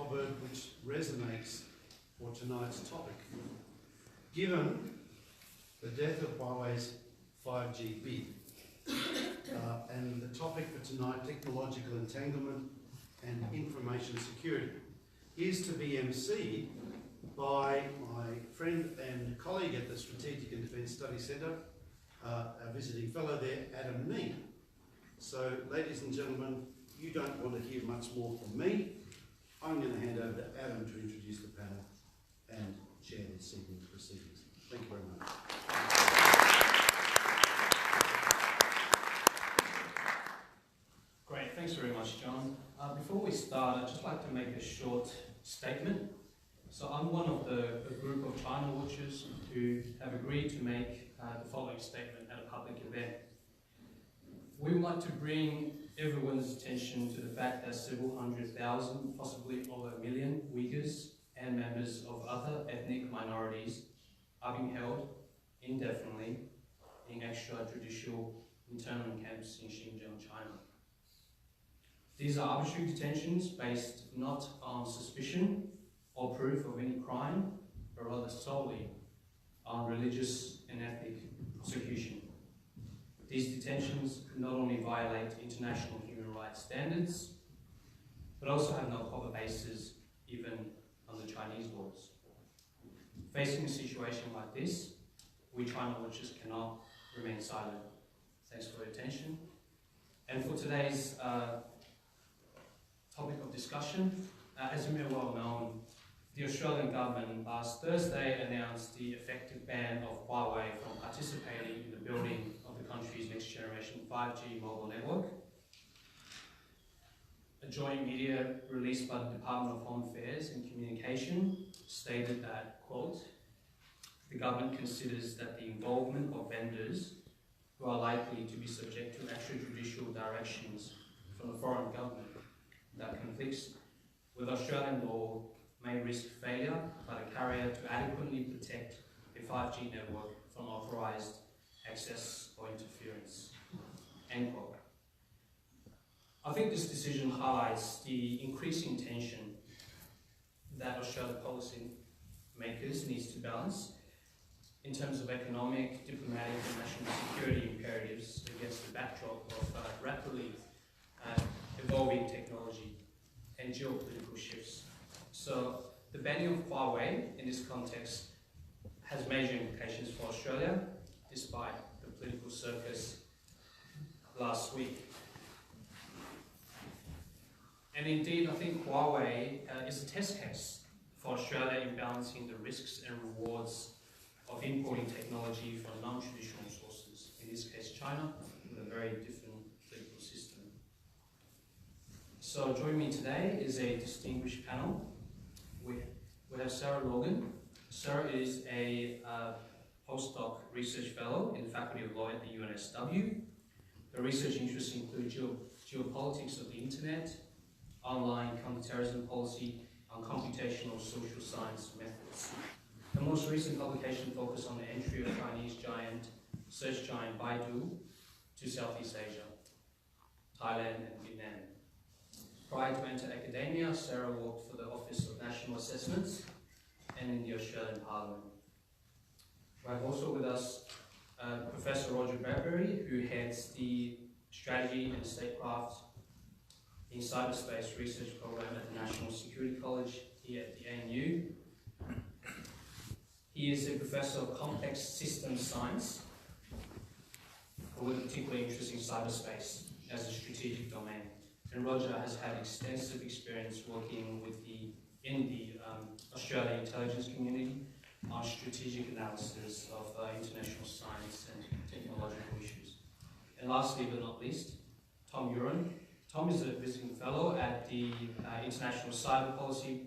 proverb which resonates for tonight's topic. Given the death of Huawei's 5G bid, and the topic for tonight, technological entanglement and information security, is to be emceed by my friend and colleague at the Strategic and Defence Study Centre, our visiting fellow there, Adam Neame. So, ladies and gentlemen, you don't want to hear much more from me. I'm going to hand over to Adam to introduce the panel and chair this evening's proceedings. Thank you very much. Great, thanks very much, John. Before we start, I'd just like to make a short statement. So I'm one of a group of China watchers who have agreed to make the following statement at a public event. We would like to bring everyone's attention to the fact that several 100,000, possibly over 1 million Uyghurs and members of other ethnic minorities are being held indefinitely in extrajudicial internment camps in Xinjiang, China. These are arbitrary detentions based not on suspicion or proof of any crime, but rather solely on religious and ethnic prosecution. These detentions not only violate international human rights standards, but also have no proper basis even under Chinese laws. Facing a situation like this, we China watchers cannot remain silent. Thanks for your attention. And for today's topic of discussion, as you may well know, the Australian government last Thursday announced the effective ban of Huawei from participating in the building of the country's next generation 5G mobile network. A joint media released by the Department of Home Affairs and Communication stated that, quote, the government considers that the involvement of vendors who are likely to be subject to extrajudicial directions from the foreign government that conflicts with Australian law may risk failure by the carrier to adequately protect a 5G network from authorised access or interference. End quote. I think this decision highlights the increasing tension that Australian policy makers needs to balance in terms of economic, diplomatic and national security imperatives against the backdrop of rapidly evolving technology and geopolitical shifts. So the banning of Huawei in this context has major implications for Australia, despite the political circus last week. And indeed, I think Huawei is a test case for Australia in balancing the risks and rewards of importing technology from non-traditional sources, in this case China, with a very different political system. So joining me today is a distinguished panel. We have Sarah Logan. Sarah is a postdoc research fellow in the Faculty of Law at the UNSW. Her research interests include geopolitics of the internet, online counterterrorism policy, and computational social science methods. Her most recent publication focused on the entry of Chinese search giant Baidu to Southeast Asia, Thailand and Vietnam. Prior to enter academia, Sarah worked for the Office of National Assessments and in the Australian Parliament. We have also with us Professor Roger Bradbury, who heads the Strategy and Statecraft in Cyberspace Research Program at the National Security College here at the ANU. He is a Professor of Complex Systems Science with a particular interest in cyberspace as a strategic domain. And Roger has had extensive experience working in the Australian intelligence community on strategic analysis of international science and technological issues. And lastly but not least, Tom Uren. Tom is a visiting fellow at the International Cyber Policy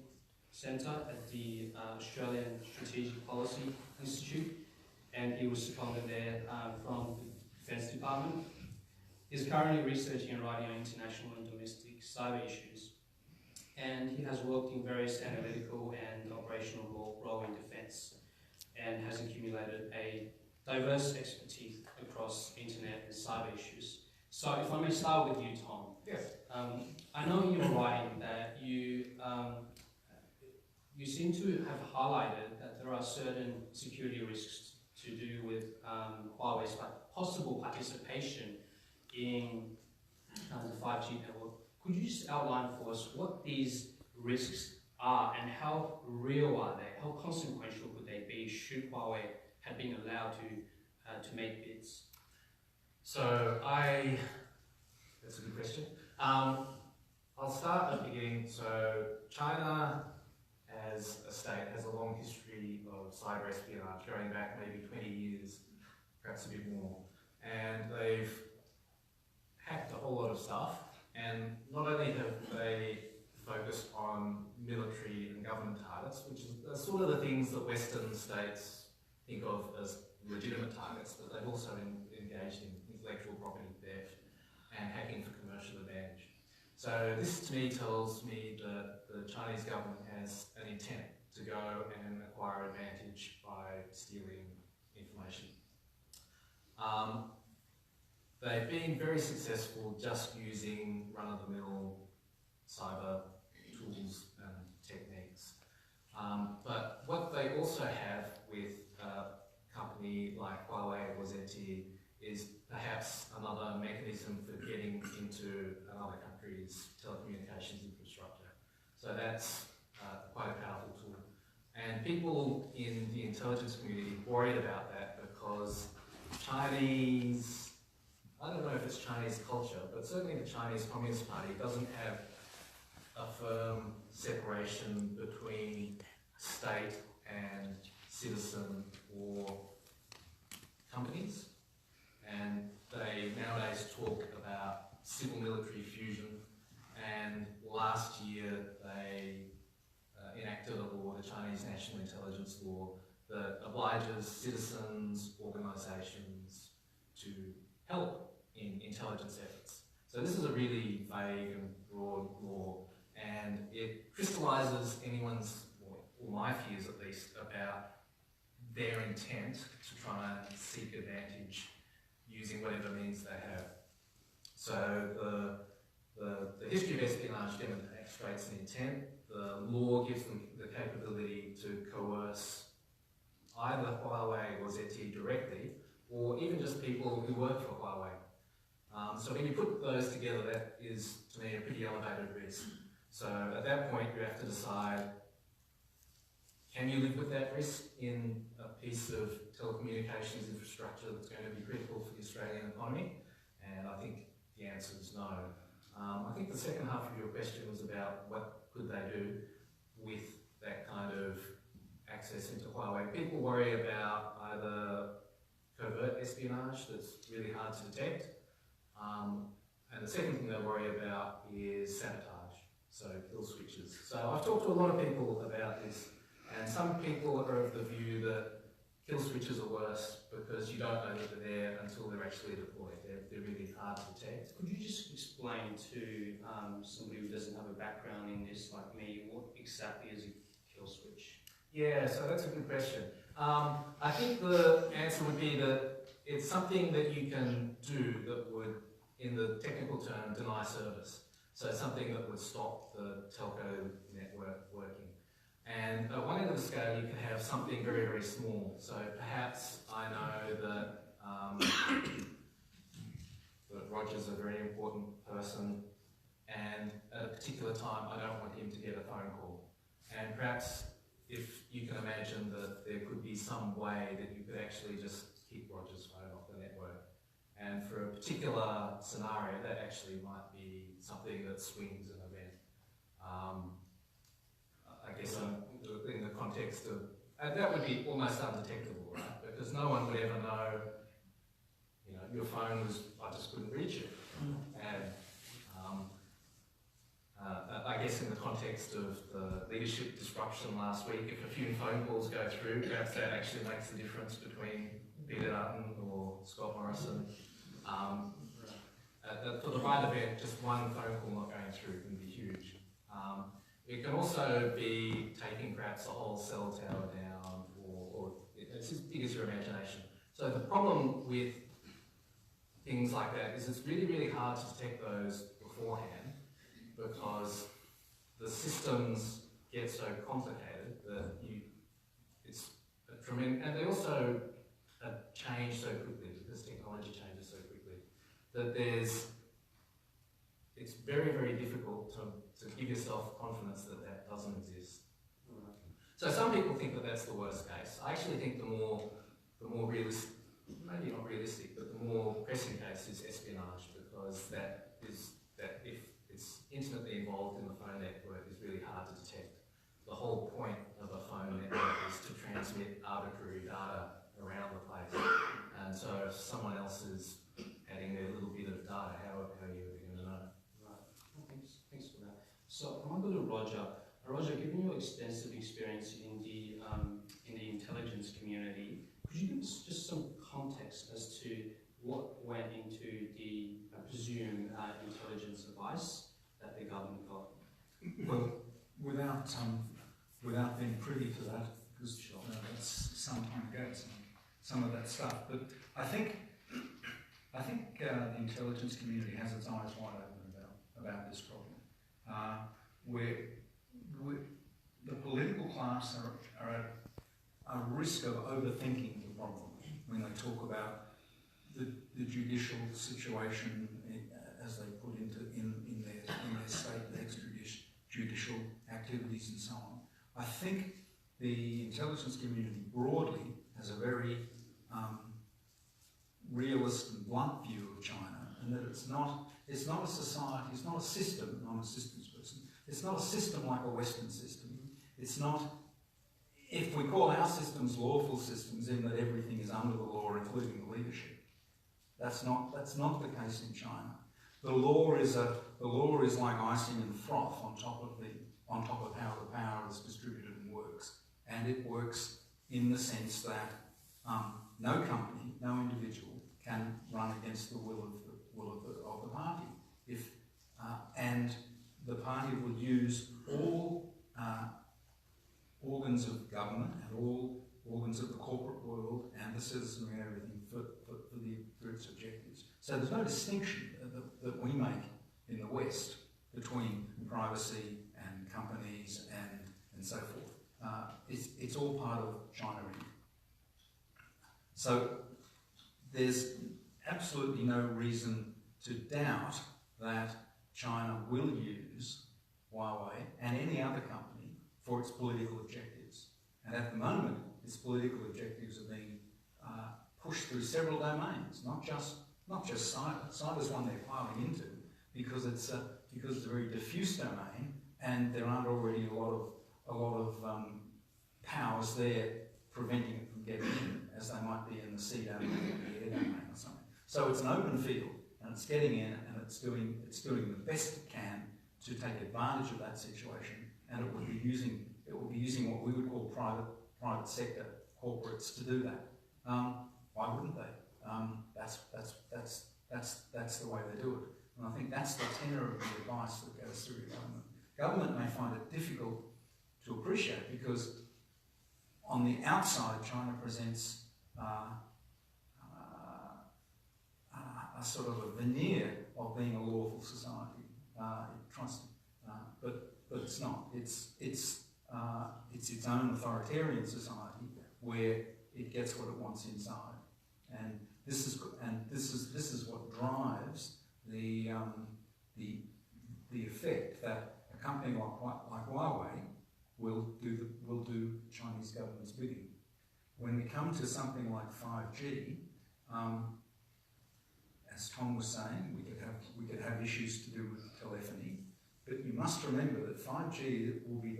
Centre at the Australian Strategic Policy Institute, and he was seconded there from the Defence Department. He's currently researching and writing on international and domestic cyber issues, and he has worked in various analytical and operational role in defence, and has accumulated a diverse expertise across internet and cyber issues. So if I may start with you, Tom. Yes. I know in your writing that you seem to have highlighted that there are certain security risks to do with Huawei's possible participation in the 5G network. Could you just outline for us what these risks are and how real are they? How consequential could they be should Huawei have been allowed to make bids? So that's a good question. I'll start at the beginning. So China as a state has a long history of cyber espionage going back maybe 20 years, perhaps a bit more. And they've hacked a whole lot of stuff. And not only have they focused on military and government targets, which is sort of the things that Western states think of as legitimate targets, but they've also engaged in intellectual property theft and hacking for commercial advantage. So this to me tells me that the Chinese government has an intent to go and acquire advantage by stealing information. They've been very successful just using run-of-the-mill cyber tools and techniques. But what they also have with a company like Huawei or ZTE is perhaps another mechanism for getting into another country's telecommunications infrastructure. So that's quite a powerful tool. And people in the intelligence community worried about that because Chinese, I don't know if it's Chinese culture, but certainly the Chinese Communist Party doesn't have a firm separation between state and citizen or companies. And they nowadays talk about civil-military fusion. And last year they enacted a law, the Chinese National Intelligence Law, that obliges citizens, organisations to help in intelligence efforts. So this is a really vague and broad law, and it crystallises anyone's, or my fears at least, about their intent to try and seek advantage using whatever means they have. So the history of espionage demonstrates an intent. The law gives them the capability to coerce either Huawei or ZTE directly, or even just people who work for Huawei. So when you put those together, that is, to me, a pretty elevated risk. So at that point, you have to decide, can you live with that risk in a piece of telecommunications infrastructure that's going to be critical for the Australian economy? And I think the answer is no. I think the second half of your question was about what could they do with that kind of access into Huawei. People worry about either covert espionage that's really hard to detect, and the second thing they worry about is sabotage, so kill switches. So I've talked to a lot of people about this, and some people are of the view that kill switches are worse because you don't know that they're there until they're actually deployed. They're really hard to detect. Could you just explain to somebody who doesn't have a background in this like me, what exactly is a kill switch? Yeah, so that's a good question. I think the answer would be that it's something that you can do that would, in the technical term, deny service. So it's something that would stop the telco network working. And at one end of the scale, you can have something very, very small. So perhaps I know that that Roger's a very important person, and at a particular time, I don't want him to get a phone call. And perhaps if you can imagine that there could be some way that you could actually just keep Roger's phone off the network. And for a particular scenario, that actually might be something that swings an event. I guess in the context of, and that would be almost undetectable, right? Because no one would ever know, you know, your phone was, I just couldn't reach it. And I guess in the context of the leadership disruption last week, if a few phone calls go through, perhaps that actually makes the difference between Peter Dutton or Scott Morrison. For the right event, just one phone call not going through can be huge. It can also be taking perhaps a whole cell tower down, or it's as big as your imagination. So the problem with things like that is it's really, really hard to detect those beforehand because the systems get so complicated that it's a tremendous, and they also change so quickly because technology changes so quickly that it's very, very difficult to give yourself confidence that that doesn't exist. So some people think that that's the worst case. I actually think the more realistic, maybe not realistic, but the more pressing case is espionage, because that if it's intimately involved in the phone network is really hard to detect. The whole point of a phone network is to transmit arbitrary data around the place. And so if someone else is adding their little bit of data, how are you ever going to know? Right. Well, thanks for that. So I want to go to Roger. Roger, given your extensive experience in the intelligence community, could you give us just some context as to what went into the, I presume, intelligence advice that the government got? Well, without being privy to that, because that's some time ago, some of that stuff. But I think the intelligence community has its eyes wide open about this problem. The political class are at a risk of overthinking the problem when they talk about the judicial situation as they put in their state, the extrajudicial activities and so on. I think the intelligence community broadly has a very realist and blunt view of China, and that it's not a society, it's not a system. I'm a systems person. It's not a system like a Western system. It's not, if we call our systems lawful systems in that everything is under the law, including the leadership. That's not the case in China. The law is like icing and froth on top of how the power is distributed and works. And it works in the sense that no company, no individual can run against the will of the party. And the party will use all organs of government and all organs of the corporate world and the citizenry and everything for its objectives. So there's no distinction that we make in the West between privacy and companies and so forth. It's all part of China Inc. So there's absolutely no reason to doubt that China will use Huawei and any other company for its political objectives. And at the moment, its political objectives are being pushed through several domains, not just cyber. Cyber is one they're piling into because it's a very diffuse domain, and there aren't already a lot of powers there preventing it from getting in, as they might be in the sea domain or the air domain or something. So it's an open field, and it's getting in, and it's doing the best it can to take advantage of that situation, and it will be using what we would call private sector corporates to do that. Why wouldn't they? That's the way they do it, and I think that's the tenor of the advice that goes through the government. Government may find it difficult to appreciate because on the outside, China presents a sort of a veneer of being a lawful society. But it's not. It's its own authoritarian society where it gets what it wants inside, and this is what drives the effect that a company like Huawei will do Chinese government's bidding. When we come to something like 5G, as Tom was saying, we could have issues to do with telephony, but you must remember that 5G will be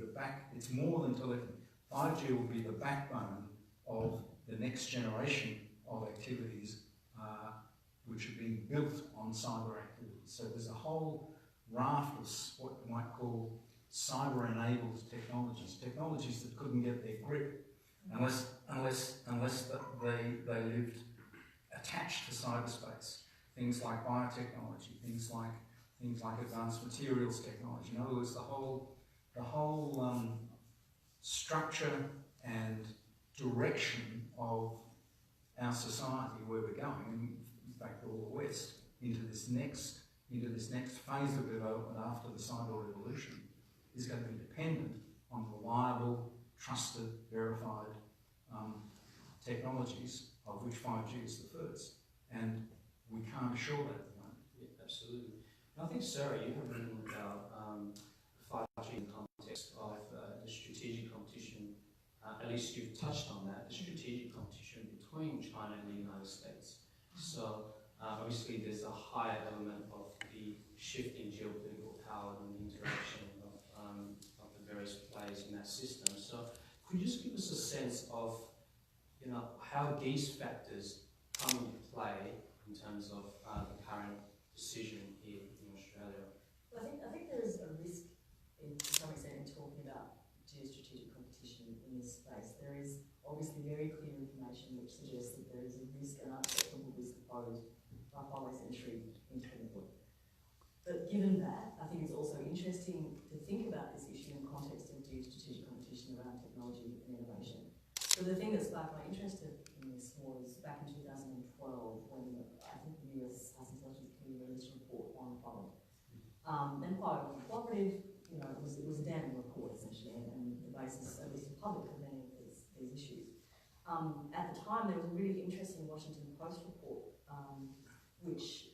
it's more than telephony. 5G will be the backbone of the next generation of activities which are being built on cyber activities. So there's a whole raft of what you might call cyber-enabled technologies that couldn't get their grip unless they lived attached to cyberspace. Things like biotechnology, things like advanced materials technology. In other words, the whole structure and direction of our society, where we're going, and in fact all the West, into this next phase of development after the cyber revolution, is going to be dependent on trusted, verified technologies, of which 5G is the first. And we can't assure that at the moment. Yeah, absolutely. And I think, Sarah, you have written about 5G in the context of the strategic competition, at least you've touched on that, the strategic competition between China and the United States. So obviously there's a higher element of the shifting geopolitical power and the interaction of the various players in that system. So could you just give us a sense of, you know, how these factors come into play in terms of the current decision here in Australia? Well, I think there is a risk, to some extent, in talking about geostrategic competition in this space. There is obviously very clear information which suggests that there is a risk, an unacceptable risk posed by Huawei's entry into the network. But given that, I think it's also interesting to think about this issue in the context of geostrategic competition around technology and innovation. So the thing that sparked my interest in this was back in 2012 when I think the US House Intelligence Committee released a report on Huawei. And Huawei was cooperative, you know, it was a damning report essentially, and the basis, at least in public, of many of these issues. At the time, there was a really interesting Washington Post report, which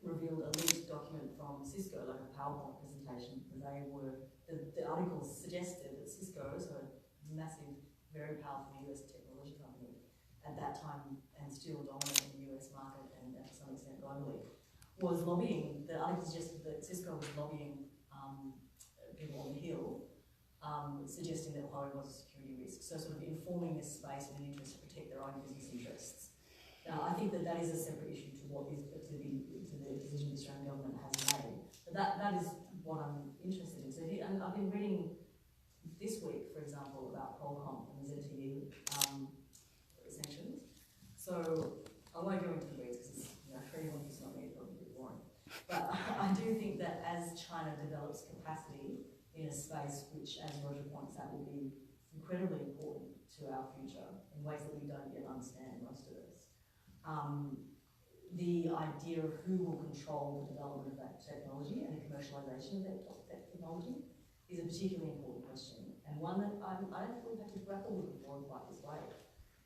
revealed a leaked document from Cisco, like a PowerPoint presentation. The articles suggested that Cisco, so a massive, very powerful US technology company at that time, and still dominant in the US market and to some extent globally, was lobbying. The article suggested that Cisco was lobbying people on the Hill, suggesting that Huawei was a security risk. So sort of informing this space in an interest to protect their own business interests. Now, I think that is a separate issue to what is to the decision the Australian government has made. But that is what I'm interested in. So and I've been reading this week, for example, about Qualcomm and the ZTE sanctions. So I won't go into the weeds because for anyone who's not me, it's probably a bit boring. But I do think that as China develops capacity in a space which, as Roger points out, will be incredibly important to our future in ways that we don't yet understand, most of us. The idea of who will control the development of that technology and the commercialization of that technology is a particularly important question, and one that I don't think we've had to grapple with before in quite this way.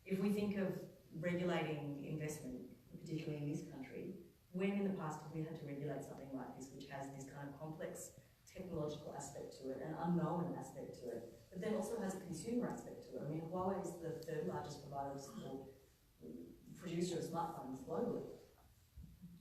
If we think of regulating investment, particularly in this country, when in the past have we had to regulate something like this, which has this kind of complex technological aspect to it, an unknown aspect to it, but then also has a consumer aspect to it? I mean, Huawei is the third largest provider of producer of smartphones globally.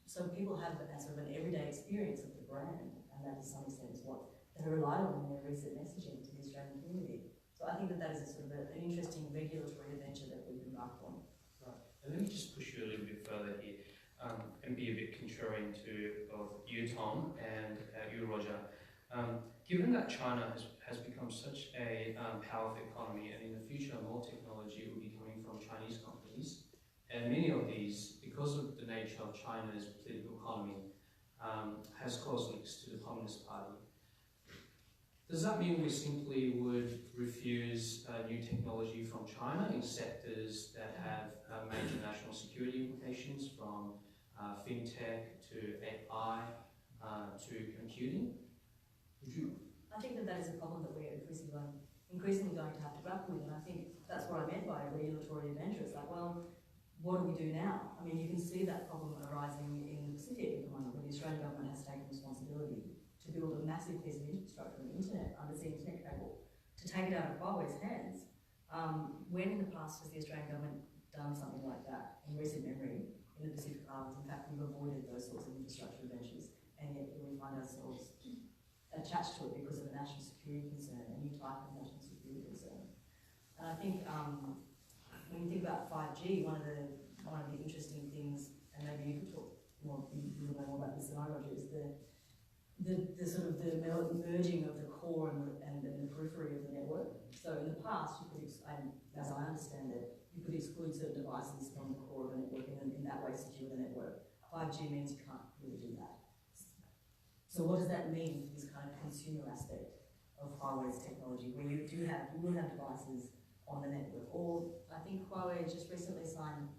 So people have a sort of an everyday experience of the brand, and that to some extent is what they rely on in their recent messaging to the Australian community. So I think that is a sort of an interesting regulatory adventure that we've embarked on. Right. And let me just push you a little bit further here, and be a bit contrarian to both you, Tom, and you, Roger. Given that China has become such a powerful economy, and in the future more technology will be coming from Chinese companies, and many of these, because of the nature of China's political economy, has caused links to the Communist Party. Does that mean we simply would refuse new technology from China in sectors that have major national security implications, from fintech to AI to computing? Would you? I think that is a problem that we're increasingly going to have to grapple with, and I think that's what I meant by a regulatory adventure. It's like, well, what do we do now? I mean, you can see that problem arising in the Pacific at the moment, where the Australian government has taken responsibility to build a massive piece of infrastructure, an internet, undersea internet cable, to take it out of Huawei's hands. When in the past has the Australian government done something like that in recent memory in the Pacific Islands? In fact, we've avoided those sorts of infrastructure adventures, and yet we find ourselves attached to it because of a national security concern, a new type of national security concern. And I think when you think about 5G, one of the interesting things, and maybe you could talk more, you'll know more about this than I, Roger, is the sort of the merging of the core and the periphery of the network. So in the past, you could, as I understand it, you could exclude certain devices from the core of a network and in that way secure the network. 5G means you can't really do that. So what does that mean for this kind of consumer aspect of Huawei's technology, where you will have devices on the network? Or I think Huawei just recently signed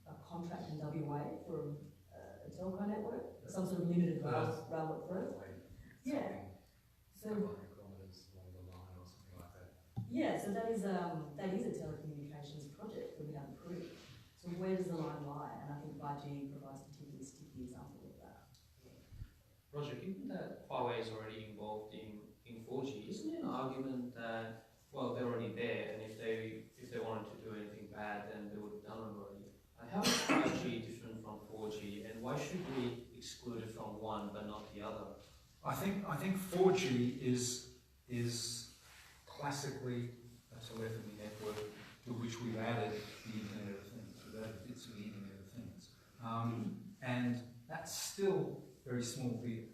a contract in WA for a telco network, some sort of limited rail through. Yeah. So, kilometres along the line or something like that. Yeah, so that is a telecommunications project that we have approved. So where does the line lie? And I think 5G provides a particularly sticky example of that. Roger, given that Huawei is already involved in 4G, isn't there an argument that, well, they're already there, and if they wanted to do anything bad, then they would have done it already? And how is 5G different from 4G, and why should we exclude it from one but not the other? I think 4G is classically a telephony network to which we've added the Internet of Things. We've added bits of the Internet of Things, and that's still very small beer.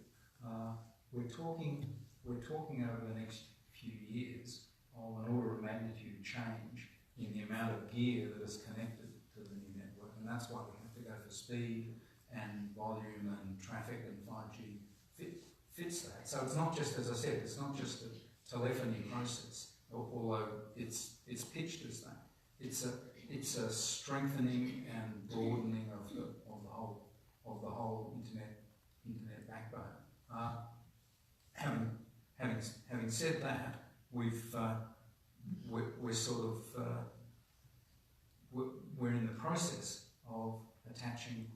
We're talking over the next few years of an order of magnitude change in the amount of gear that is connected to the new network, and that's why we have to go for speed and volume and traffic, and 5G fits that. So it's not just, as I said, it's not just a telephony process, although it's pitched as that. It's a strengthening and broadening of the whole internet backbone. Having said that, we're sort of we're in the process of attaching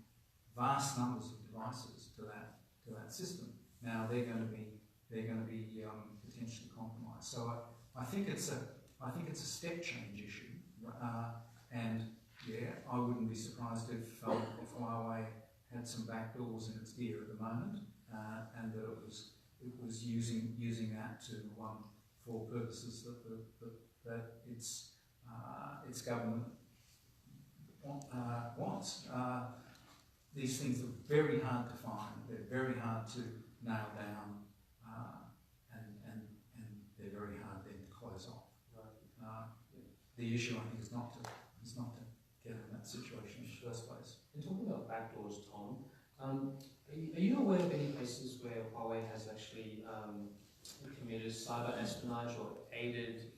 vast numbers of devices to that system. Now they're going to be potentially compromised. So I think it's a step change issue, and yeah, I wouldn't be surprised if Huawei had some backdoors in its gear at the moment, and that it was using that to for purposes that its government wants. These things are very hard to find. They're very hard to nail down, and they're very hard then to close off. The issue, I think, is not to get in that situation in the first place. And talking about backdoors, Tom, are you aware of any cases where Huawei has actually committed cyber espionage or aided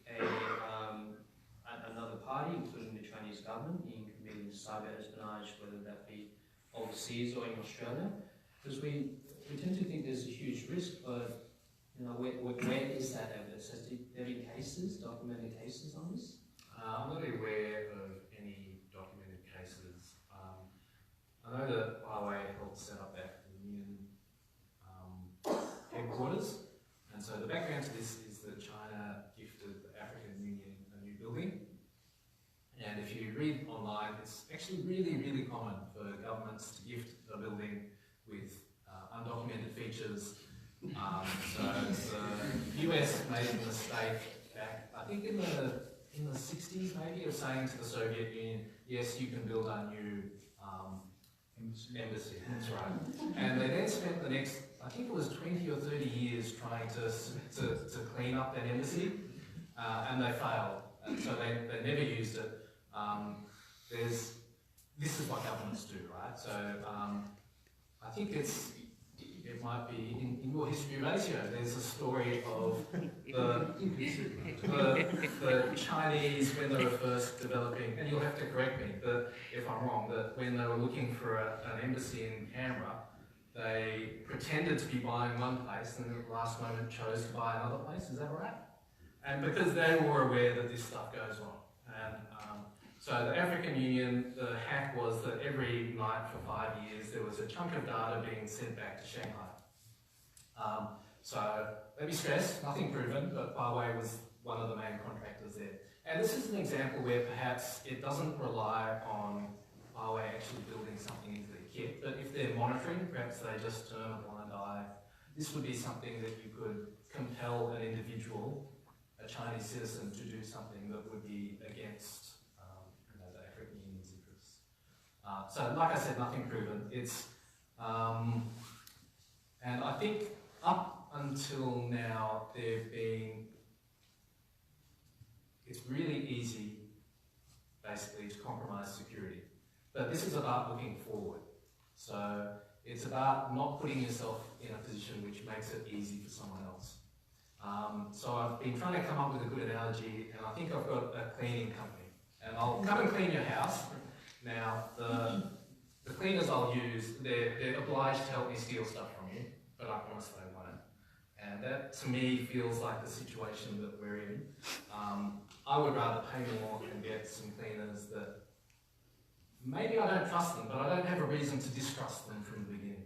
another party, including the Chinese government, in committing cyber espionage, whether that be overseas or in Australia? Because we tend to think there's a huge risk, but where is that evidence? Has there been cases, documented cases on this? I'm not aware of any documented cases. I know that Huawei helped set up African Union headquarters, and so the background to this is that China gifted the African Union a new building. And if you read online, it's actually really, really common for governments to gift a building with undocumented features. So the US made a mistake back, I think in the 60s maybe, of saying to the Soviet Union, yes, you can build our new embassy, that's right. And they then spent the next, I think it was 20 or 30 years trying to clean up that embassy, and they failed. And so they never used it. This is what governments do, right? So I think it might be in your history ratio. There's a story of the Chinese when they were first developing, and you'll have to correct me if I'm wrong, that when they were looking for an embassy in Canberra, they pretended to be buying one place and at the last moment chose to buy another place. Is that right? And because they were aware that this stuff goes wrong. And so the African Union, the hack was that every night for 5 years there was a chunk of data being sent back to Shanghai. So let me stress, nothing proven, but Huawei was one of the main contractors there. And this is an example where perhaps it doesn't rely on Huawei actually building something into the kit, but if they're monitoring, perhaps they just turn a blind eye. This would be something that you could compel an individual, a Chinese citizen, to do something that would be against the African Union's interests. So like I said, nothing proven. It's and I think up until now it's really easy basically to compromise security. But this is about looking forward. So it's about not putting yourself in a position which makes it easy for someone else. So I've been trying to come up with a good analogy, and I think I've got a cleaning company. And I'll come and clean your house. Now, the cleaners I'll use, they're obliged to help me steal stuff from you, but I promise they won't. And that, to me, feels like the situation that we're in. I would rather pay more and get some cleaners that maybe I don't trust them, but I don't have a reason to distrust them from the beginning.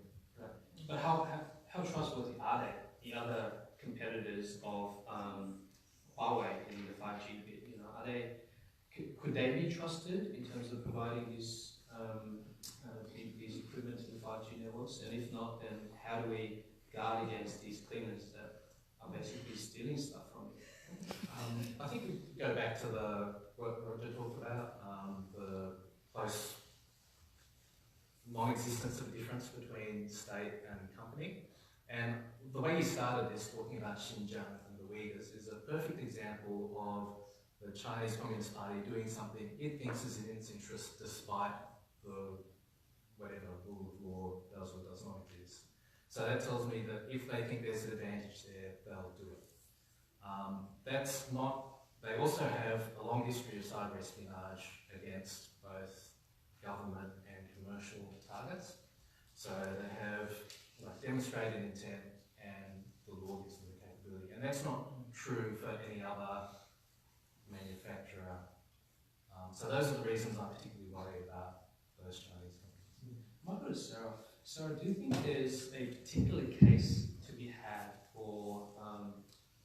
But how trustworthy are they? The other competitors of Huawei in the 5G bit, you know, are they? Could they be trusted in terms of providing these equipment to the 5G networks? And if not, then how do we guard against these cleaners that are basically stealing stuff from you? I think we go back to what Roger talked about, the close non-existence of difference between state and company. And the way you started this, talking about Xinjiang and the Uyghurs, is a perfect example of the Chinese Communist Party doing something it thinks is in its interest despite the whatever rule of law does or does not exist. So that tells me that if they think there's an advantage there, they'll do it. That's not, they also have a long history of cyber espionage against both government and commercial targets. So they have demonstrated intent and the law gives them the capability. And that's not true for any other manufacturer. So those are the reasons I particularly worry about those Chinese companies. Might go to Sarah. Sarah, do you think there's a particular case to be had for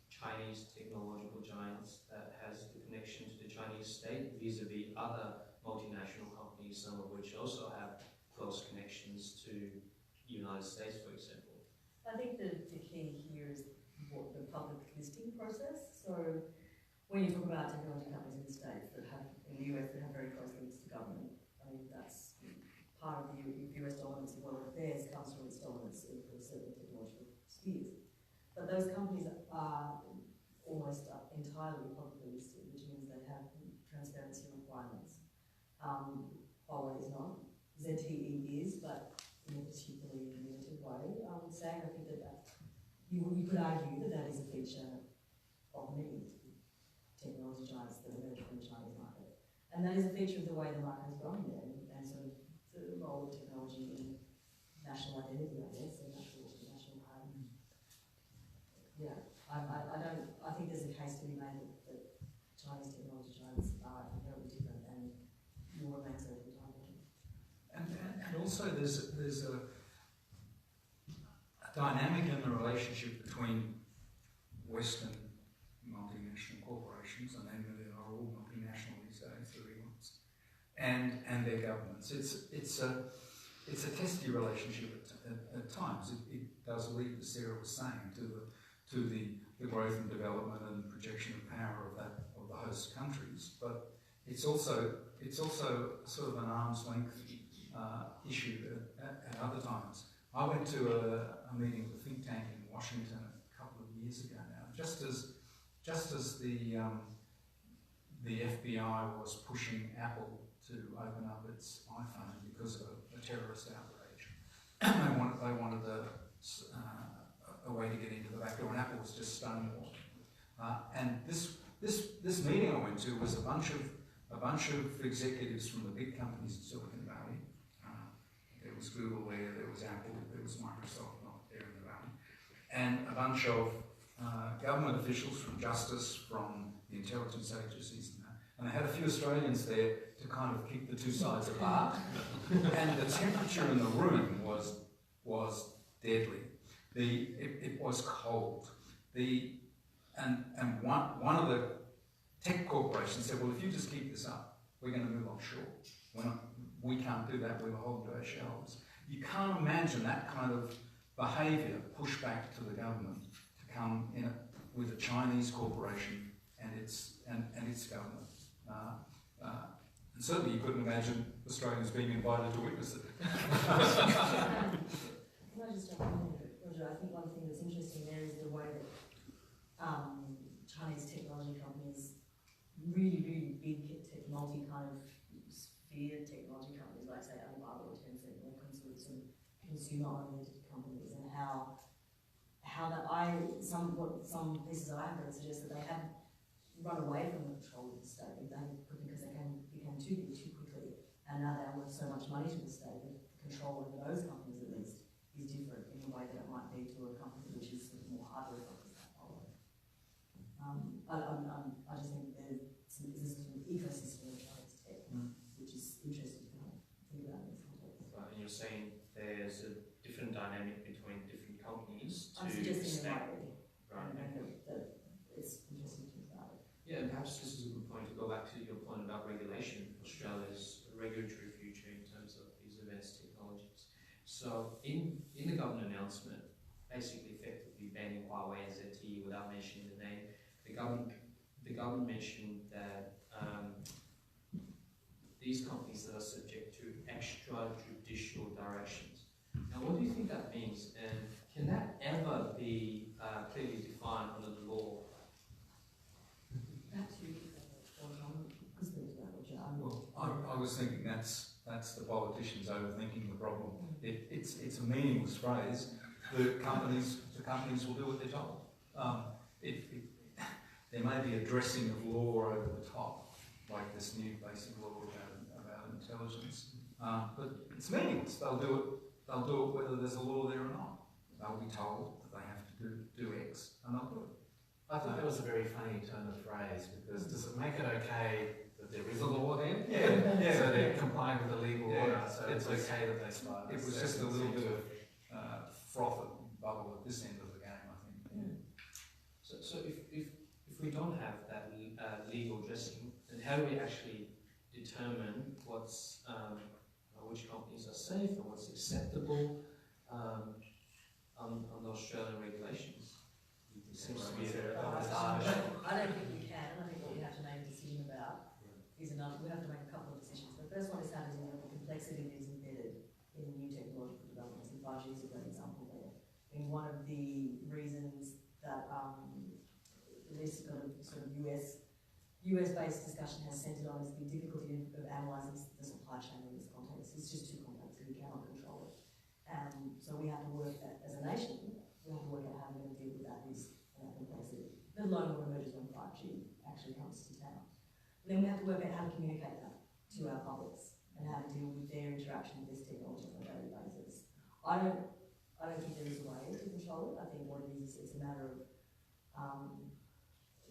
Chinese technological giants that has a connection to the Chinese state vis-a-vis other multinational companies, some of which also have close connections to the United States, for example? I think the key here is what the public listing process. So when you talk about technology companies in the States that have, in the US, that have very close links to government, I mean, that's part of the US dominance of world affairs comes from its dominance in certain technological spheres. But those companies are almost entirely publicly listed, which means they have transparency requirements. Huawei is not. ZTE is, but in a particularly limited way, I would say. I think that you could argue that that is a feature of many technology giants that emerge from the Chinese market. And that is a feature of the way the market is growing there, and sort of the role of technology in national identity, I guess, and national yeah, I think there's a case to be made that Chinese technology giants are inherently different and will remain so for the time being. And also there's a dynamic in the relationship between Western multinational corporations, and they are all multinational these days, the real ones, and their governments. It's a testy relationship at times. It does lead, as Sarah was saying, to the growth and development and projection of power of the host countries, but it's also sort of an arm's length issue at other times. I went to a meeting of a think tank in Washington a couple of years ago now, just as the FBI was pushing Apple to open up its iPhone because of a terrorist outrage. They wanted a way to get into the back door, and Apple was just stonewalled. And this meeting I went to was a bunch of executives from the big companies in Silicon Valley. There was Google there was Apple, there was Microsoft, not there in the valley, and a bunch of government officials from Justice, from the intelligence agencies, and they had a few Australians there to kind of keep the two sides apart. And the temperature in the room was deadly. It was cold. And one of the tech corporations said, well, if you just keep this up, we're going to move offshore. We can't do that, we're beholden to our shareholders. You can't imagine that kind of behaviour pushed back to the government to come in with a Chinese corporation and its government. And certainly you couldn't imagine Australians being invited to witness it. Can I just jump in here, Roger? I think one thing that's interesting there is the way that Chinese technology companies, really big multi kind of sphere technology companies like say Alibaba or Tencent, all kinds of consumer-oriented companies, and how that some pieces I have read suggest that they have run away from the control of the state because they became too big too quickly, and now they're worth so much money to the state that the control over those companies at least is different in the way that it might be to a company which is sort of more hardware focused like Huawei. I just think there's a sort of ecosystem of Chinese tech, which is interesting to kind of think about in this context. Right, and you're saying there's a different dynamic between different companies to I'm suggesting expect. there might be, Right. and that it's interesting to think about it. Yeah, and perhaps this is a good point to go back to your point about regulation, Australia's regulatory future in terms of these advanced technologies. So in the government announcement, basically effectively banning Huawei and ZTE without mentioning the name, the government mentioned that these companies that are subject to extrajudicial directions. Now, what do you think that means? And can that ever be clearly defined under the law? Perhaps you could speak to that, Roger. Well, I was thinking that's the politicians overthinking the problem. It's a meaningless phrase. The companies will do what they're told. There may be a dressing of law over the top, like this new basic law about intelligence, but it's meaningless. They'll do it whether there's a law there or not. They'll be told that they have to do X, and they'll do it. I thought that was a very funny turn of phrase, because does it make it okay that there is a law then? Yeah. So they're complying with the legal order, so It it's was- okay that they spy. It was just a little bit of froth and bubble at this end of the game, I think. So if we don't have that legal dressing, then how do we actually determine what's which companies are safe and what's acceptable on the Australian regulations? It seems to be I don't think we can. I think what we have to make a decision about is enough. We have to make a couple of decisions. The first one is how to deal with the complexity that is embedded in new technological developments, and 5G is a great example there. And one of the reasons that this kind of sort of US-based discussion has centred on is the difficulty of analysing the supply chain in this context. It's just too complex and we cannot control it. And so we have to work at, as a nation, we have to work out how we're going to deal with that risk and that complexity, let alone what emerges when 5G actually comes to town. And then we have to work out how to communicate that to our publics and how to deal with their interaction with this technology on a daily basis. I don't think there is a way to control it. I think what it is it's a matter of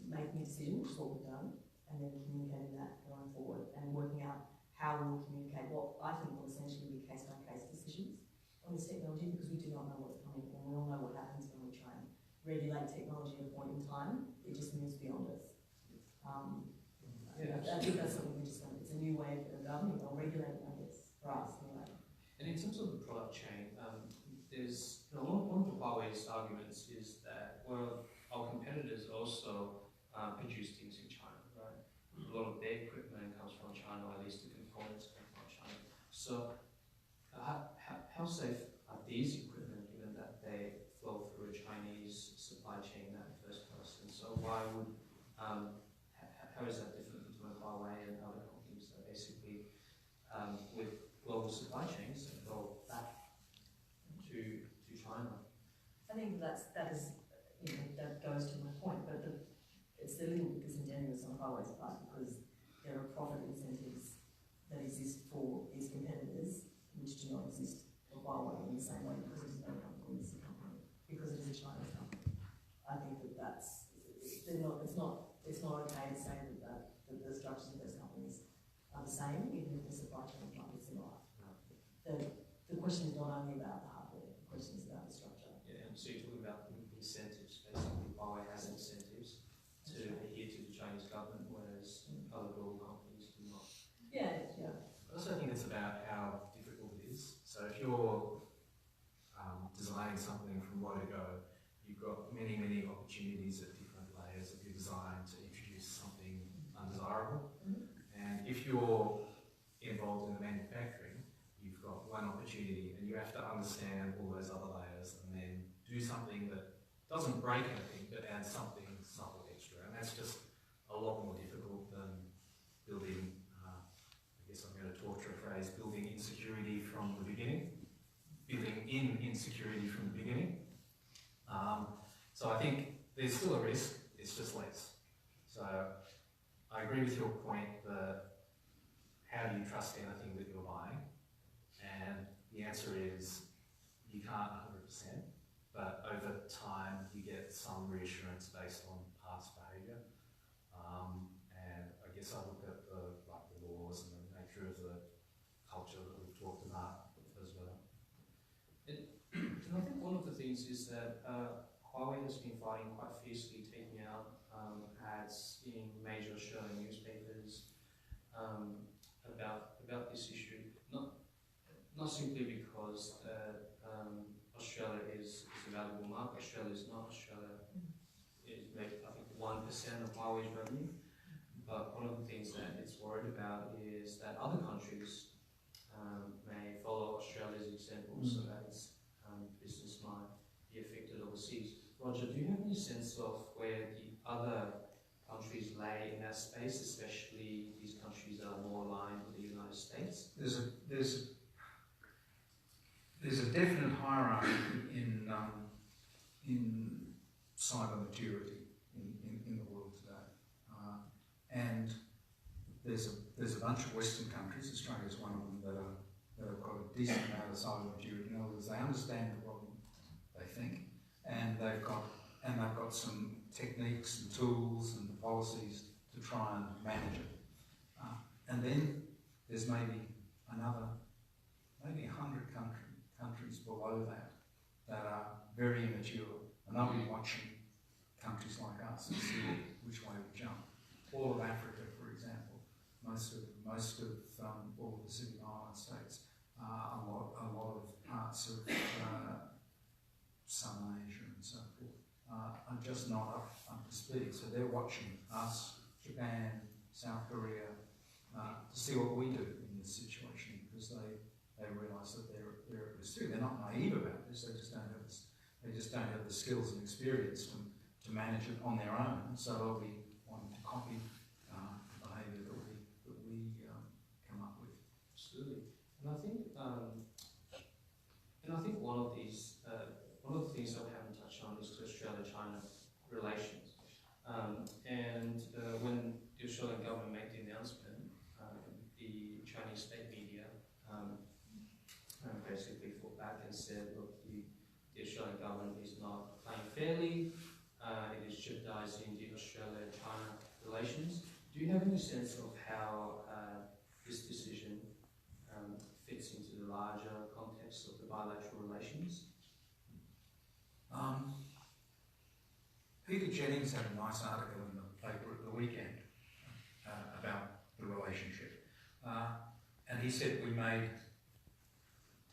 making a decision, which is what we've done, and then communicating that going forward and working out how we will communicate what I think will essentially be case-by-case decisions on this technology, because we do not know what's coming, and we all know what happens when we try and regulate technology at a point in time. It just moves beyond us. I think that's something we just want. It's a new way of governing or regulating, I guess, for us anyway. And in terms of the product chain, there's one of Huawei's arguments is that, well, our competitors also produce things in China, right? A lot of their equipment comes from China, or at least the components come from China. So how safe are these equipment given that they flow through a Chinese supply chain in that first place? And so why would, how is that different between Huawei and other companies that basically with global supply chains that go back to China? I think that goes to my point, but it's a little bit disingenuous on Huawei's part because there are profit incentives that exist for its competitors, which do not exist for Huawei in the same way because it is no company, it's a company, because it is a Chinese company. I think it's not okay to say that the structures of those companies are the same, even if the supply chain might be similar. The question is not only about the hardware, the question is about the structure. Yeah, and so you're talking about incentives. Basically, Huawei has incentives to adhere to the Chinese government, whereas other global companies do not. Yeah. I also think it's about how difficult it is. So if you're designing something from low to go, you've got many opportunities at different layers of your design to introduce something undesirable. And if you're involved in the manufacturing, you've got one opportunity and you have to understand all those other layers and then do something that doesn't break anything but adds something subtle extra. And that's just a lot more difficult than building, I guess I'm going to torture a phrase, building insecurity from the beginning. Building in insecurity from the beginning. So I think there's still a risk, it's just less. So I agree with your point that how do you trust anything that you're buying? And the answer is you can't 100%. but over time you get some reassurance based on past behaviour. And I guess I look at the laws and the nature of the culture that we've talked about as well. And I think one of the things is that Huawei has been fighting quite fiercely, taking out ads in major Australian newspapers about this issue. Not simply because Australia is a valuable market. Australia is not. Australia is maybe, I think, 1% of Huawei's revenue. But one of the things that it's worried about is that other countries may follow Australia's example, so that its business might be affected overseas. Roger, do you have any sense of where the other countries lay in that space, especially these countries that are more aligned with the United States? There's a definite hierarchy in cyber maturity in the world today, and there's a bunch of Western countries. Australia's one of them that have got a decent amount of cyber maturity. In other words, they understand the problem, they think, and they've got some techniques and tools and policies to try and manage it. And then there's maybe 100 countries below that are very immature, and they'll be watching countries like us and see which way we jump. All of Africa, for example, most of all of the Pacific Island states, a lot of parts of Southern Asia and so forth are just not up to speed. So they're watching us, Japan, South Korea, to see what we do in this situation, because they realise that they're at risk too. They're not naive about this. They just don't have the skills and experience to manage it on their own. So they'll be wanting to copy the behaviour that we come up with. Absolutely, and I think one of the things that we haven't touched on is the Australia-China relations. When the Australian government made the announcement, the Chinese state media basically fought back and said, look, the Australian government is not playing fairly, it is jeopardising the Australia-China relations. Do you have any sense of how this decision fits into the larger context of the bilateral relations? Peter Jennings had a nice article in the paper at the weekend about the relationship. And he said we made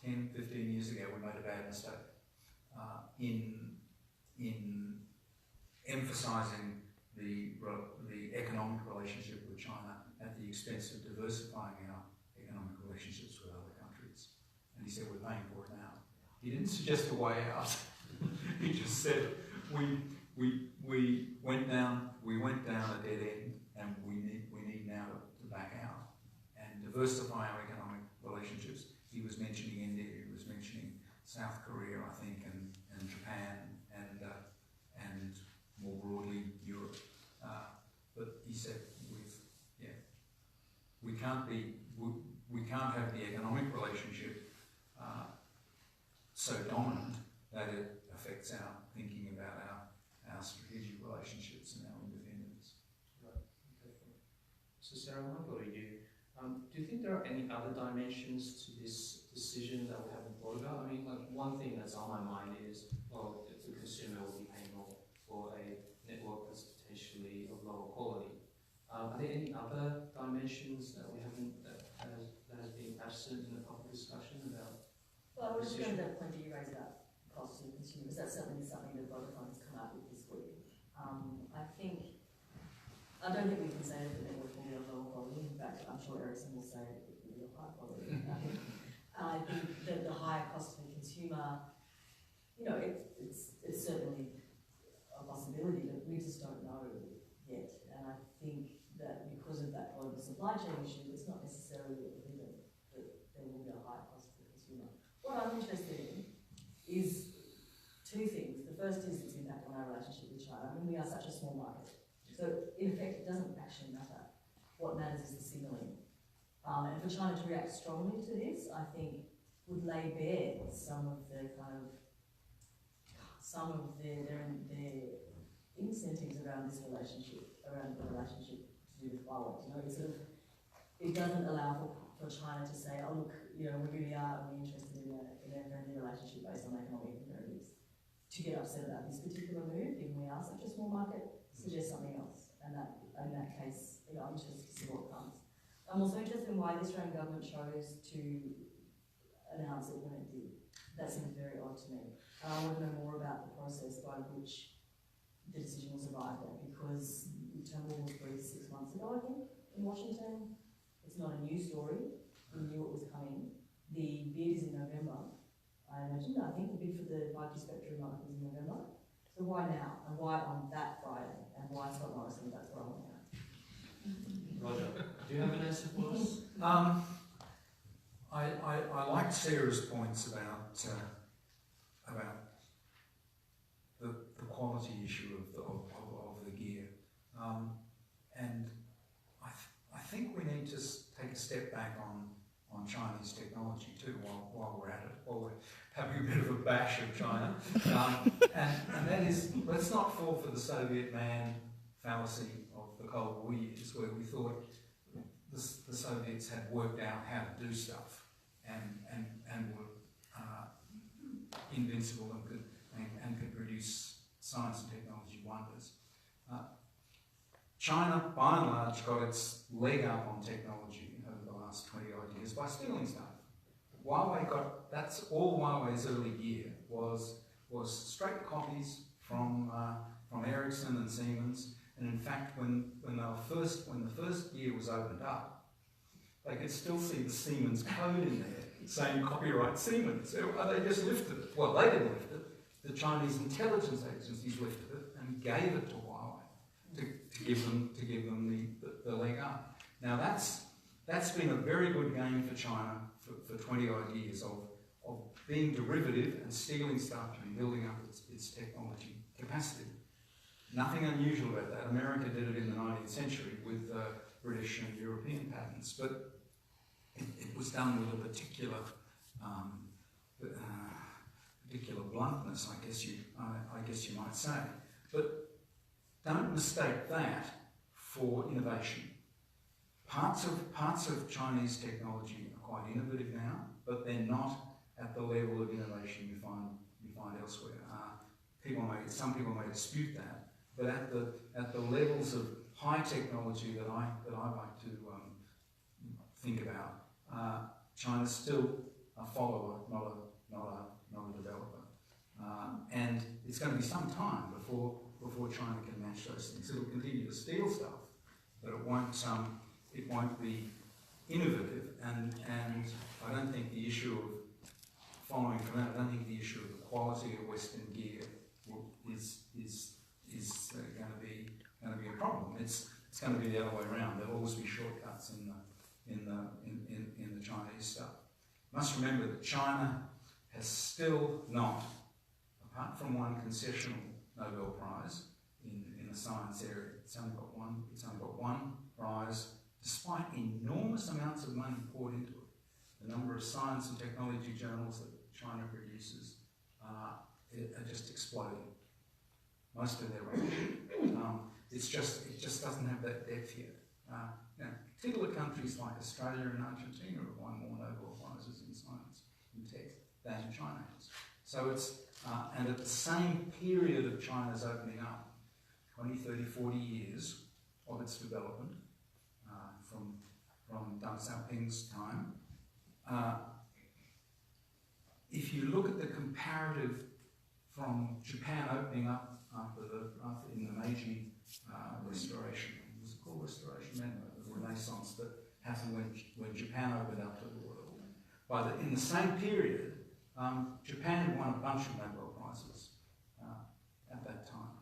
10, 15 years ago, we made a bad mistake in emphasising the economic relationship with China at the expense of diversifying our economic relationships with other countries. And he said we're paying for it now. He didn't suggest a way out. He just said we went down a dead end, and we need now to back out and diversify our economic relationships. He was mentioning India, he was mentioning South Korea, I think, and Japan, and more broadly Europe. But he said we can't have the economic relationship so dominant that it affects our thinking about our strategic relationships and our independence. Right. Okay. So Sarah, I want to go to you. Do you think there are any other dimensions to this decision that we haven't thought about? I mean, like, one thing that's on my mind is, well, if the consumer will be paying more for a network that's potentially of lower quality. Are there any other dimensions that we haven't, that has been absent in the public discussion about? Well, I was just going to that point that you raised about costs to consumers. That's certainly something that Vodafone has come out with this week. I don't think we can say that the network will be of lower quality. In fact, I'm sure Ericsson will say it will be of high quality. I think that the higher cost to the consumer, it's certainly a possibility, but we just don't know yet. And I think that because of that global supply chain issue, it's not necessarily a given that there will be a higher cost to the consumer. What I'm interested in is two things. The first is its impact on our relationship with China. I mean, we are such a small market. So, in effect, it doesn't actually matter. What matters is the signalling. And for China to react strongly to this, I think, would lay bare some of the kind of some of their incentives around this relationship, around the relationship to do with Huawei. You know, it doesn't allow for China to say, oh look, you know, we really are interested in a friendly relationship based on economic imperatives. To get upset about this particular move, given we are such a small market, suggest something else. And that, in that case, you know, I'm interested to see what comes. I'm also interested in why the Australian government chose to announce it when it did. That seems very odd to me. I want to know more about the process by which the decision was arrived at, because the terminal was briefed 6 months ago, I think, in Washington. It's not a new story. We knew it was coming. The bid is in November. I imagine. I think the bid for the 5G spectrum was in November. So why now? And why on that Friday? And why Scott Morrison? That's what I want to know. Roger, do you have an answer for us? I like Sarah's points about the quality issue of the gear, and I think we need to take a step back on Chinese technology too while we're at it, while we're having a bit of a bash of China, and that is, let's not fall for the Soviet man fallacy of the Cold War years, where we thought the Soviets had worked out how to do stuff and were invincible and could produce science and technology wonders. China, by and large, got its leg up on technology over the last 20 odd years by stealing stuff. That's all Huawei's early gear was straight copies from Ericsson and Siemens. And in fact, when the first gear was opened up, they could still see the Siemens code in there saying copyright Siemens. They just lifted it. Well, they didn't lift it. The Chinese intelligence agencies lifted it and gave it to Huawei to give them the leg up. Now that's been a very good game for China for 20 odd years of being derivative and stealing stuff and building up its technology capacity. Nothing unusual about that. America did it in the 19th century with British and European patents, but it was done with a particular bluntness, I guess you might say. But don't mistake that for innovation. Parts of Chinese technology are quite innovative now, but they're not at the level of innovation you find elsewhere. Some people may dispute that, but at the levels of high technology that I like to think about, China's still a follower, not a developer, and it's going to be some time before China can match those things. It'll continue to steal stuff, but it won't be innovative. And I don't think the issue of following from that, I don't think the issue of the quality of Western gear is going to be a problem. It's going to be the other way around. There'll always be shortcuts in the Chinese stuff. You must remember that China has still not, apart from one concessional Nobel Prize in the science area, it's only got one prize, despite enormous amounts of money poured into it. The number of science and technology journals that China produces are just exploding. Most of their rubbish. It just doesn't have that depth yet. Particular countries like Australia and Argentina have won more Nobel Prizes in science and tech than China has. So it's, and at the same period of China's opening up, 20, 30, 40 years of its development, from Deng Xiaoping's time, if you look at the comparative from Japan opening up in the Meiji restoration, was it called restoration? The Renaissance that happened when Japan opened up to the world. In the same period, Japan had won a bunch of Nobel Prizes at that time,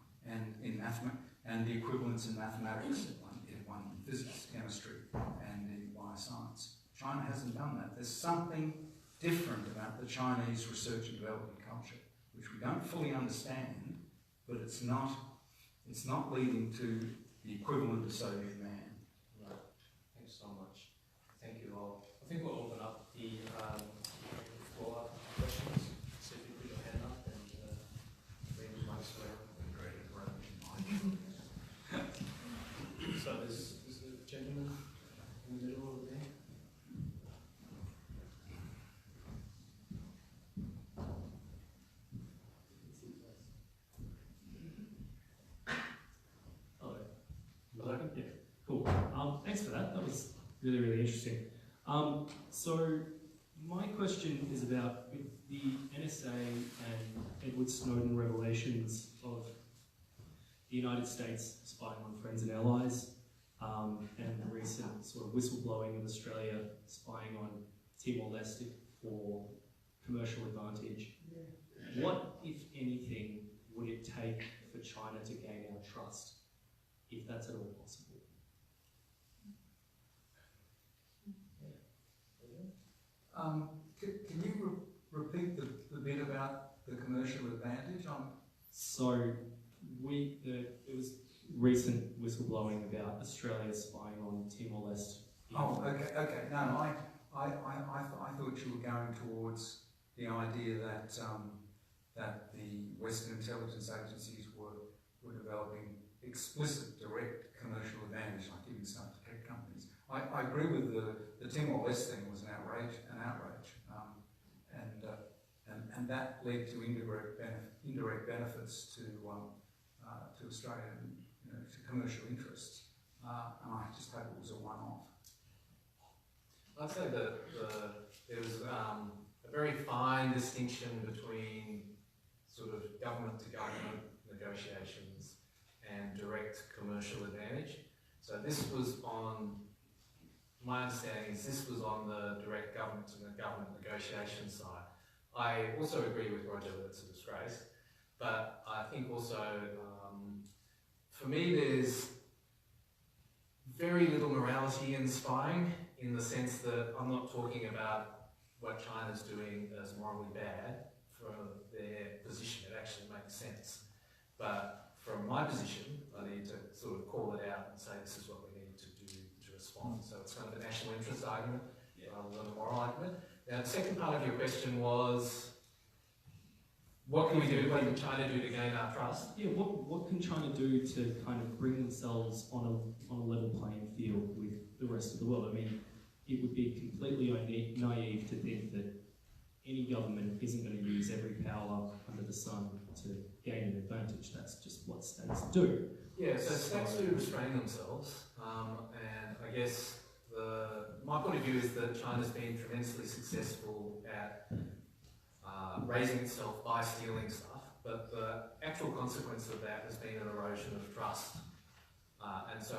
and the equivalents in mathematics. It won in physics, chemistry, and in bioscience. China hasn't done that. There's something different about the Chinese research and development culture, which we don't fully understand, but it's not leading to the equivalent of Soviet man. Right. Thanks so much. Thank you all. I think we'll open up the floor up for questions. So if you put your hand up and Thanks for that. That was really, really interesting. So my question is about with the NSA and Edward Snowden revelations of the United States spying on friends and allies, and the recent sort of whistleblowing of Australia spying on Timor-Leste for commercial advantage. What, if anything, would it take for China to gain our trust, if that's at all possible? Can you repeat the bit about the commercial advantage? So, there was recent whistleblowing about Australia spying on Timor-Leste. Oh, okay. No, I thought you were going towards the idea that that the Western intelligence agencies were developing explicit direct commercial advantage, like giving stuff to tech companies. I agree with the Timor-Leste thing was an outrage, and that led to indirect benefits to Australian, to commercial interests, and I just hope it was a one-off. I'd say that there was a very fine distinction between sort of government-to-government negotiations and direct commercial advantage. So this was on, my understanding is this was on the direct government-to-government negotiation side. I also agree with Roger that it's a disgrace, but I think also, for me, there's very little morality in spying, in the sense that I'm not talking about what China's doing as morally bad from their position. It actually makes sense. But from my position, I need to sort of call it out and say this is what we need to do to respond. So it's kind of a national interest argument rather than a moral argument. Now, the second part of your question was, what can we do, what can China do to gain our trust? Yeah, what can China do to kind of bring themselves on a level playing field with the rest of the world? I mean, it would be completely naive to think that any government isn't going to use every power under the sun to gain an advantage. That's just what states do. Yeah, so states do restrain themselves, and I guess my point of view is that China's been tremendously successful at raising itself by stealing stuff, but the actual consequence of that has been an erosion of trust. And so,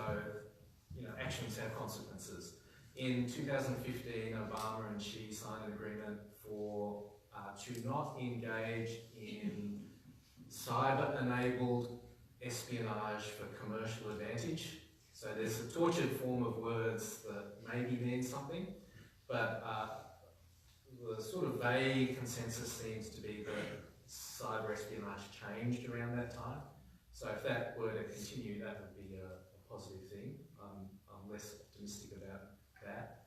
actions have consequences. In 2015, Obama and Xi signed an agreement to not engage in cyber-enabled espionage for commercial advantage. So there's a tortured form of words that maybe mean something, but the sort of vague consensus seems to be that cyber espionage changed around that time. So if that were to continue, that would be a positive thing. I'm less optimistic about that.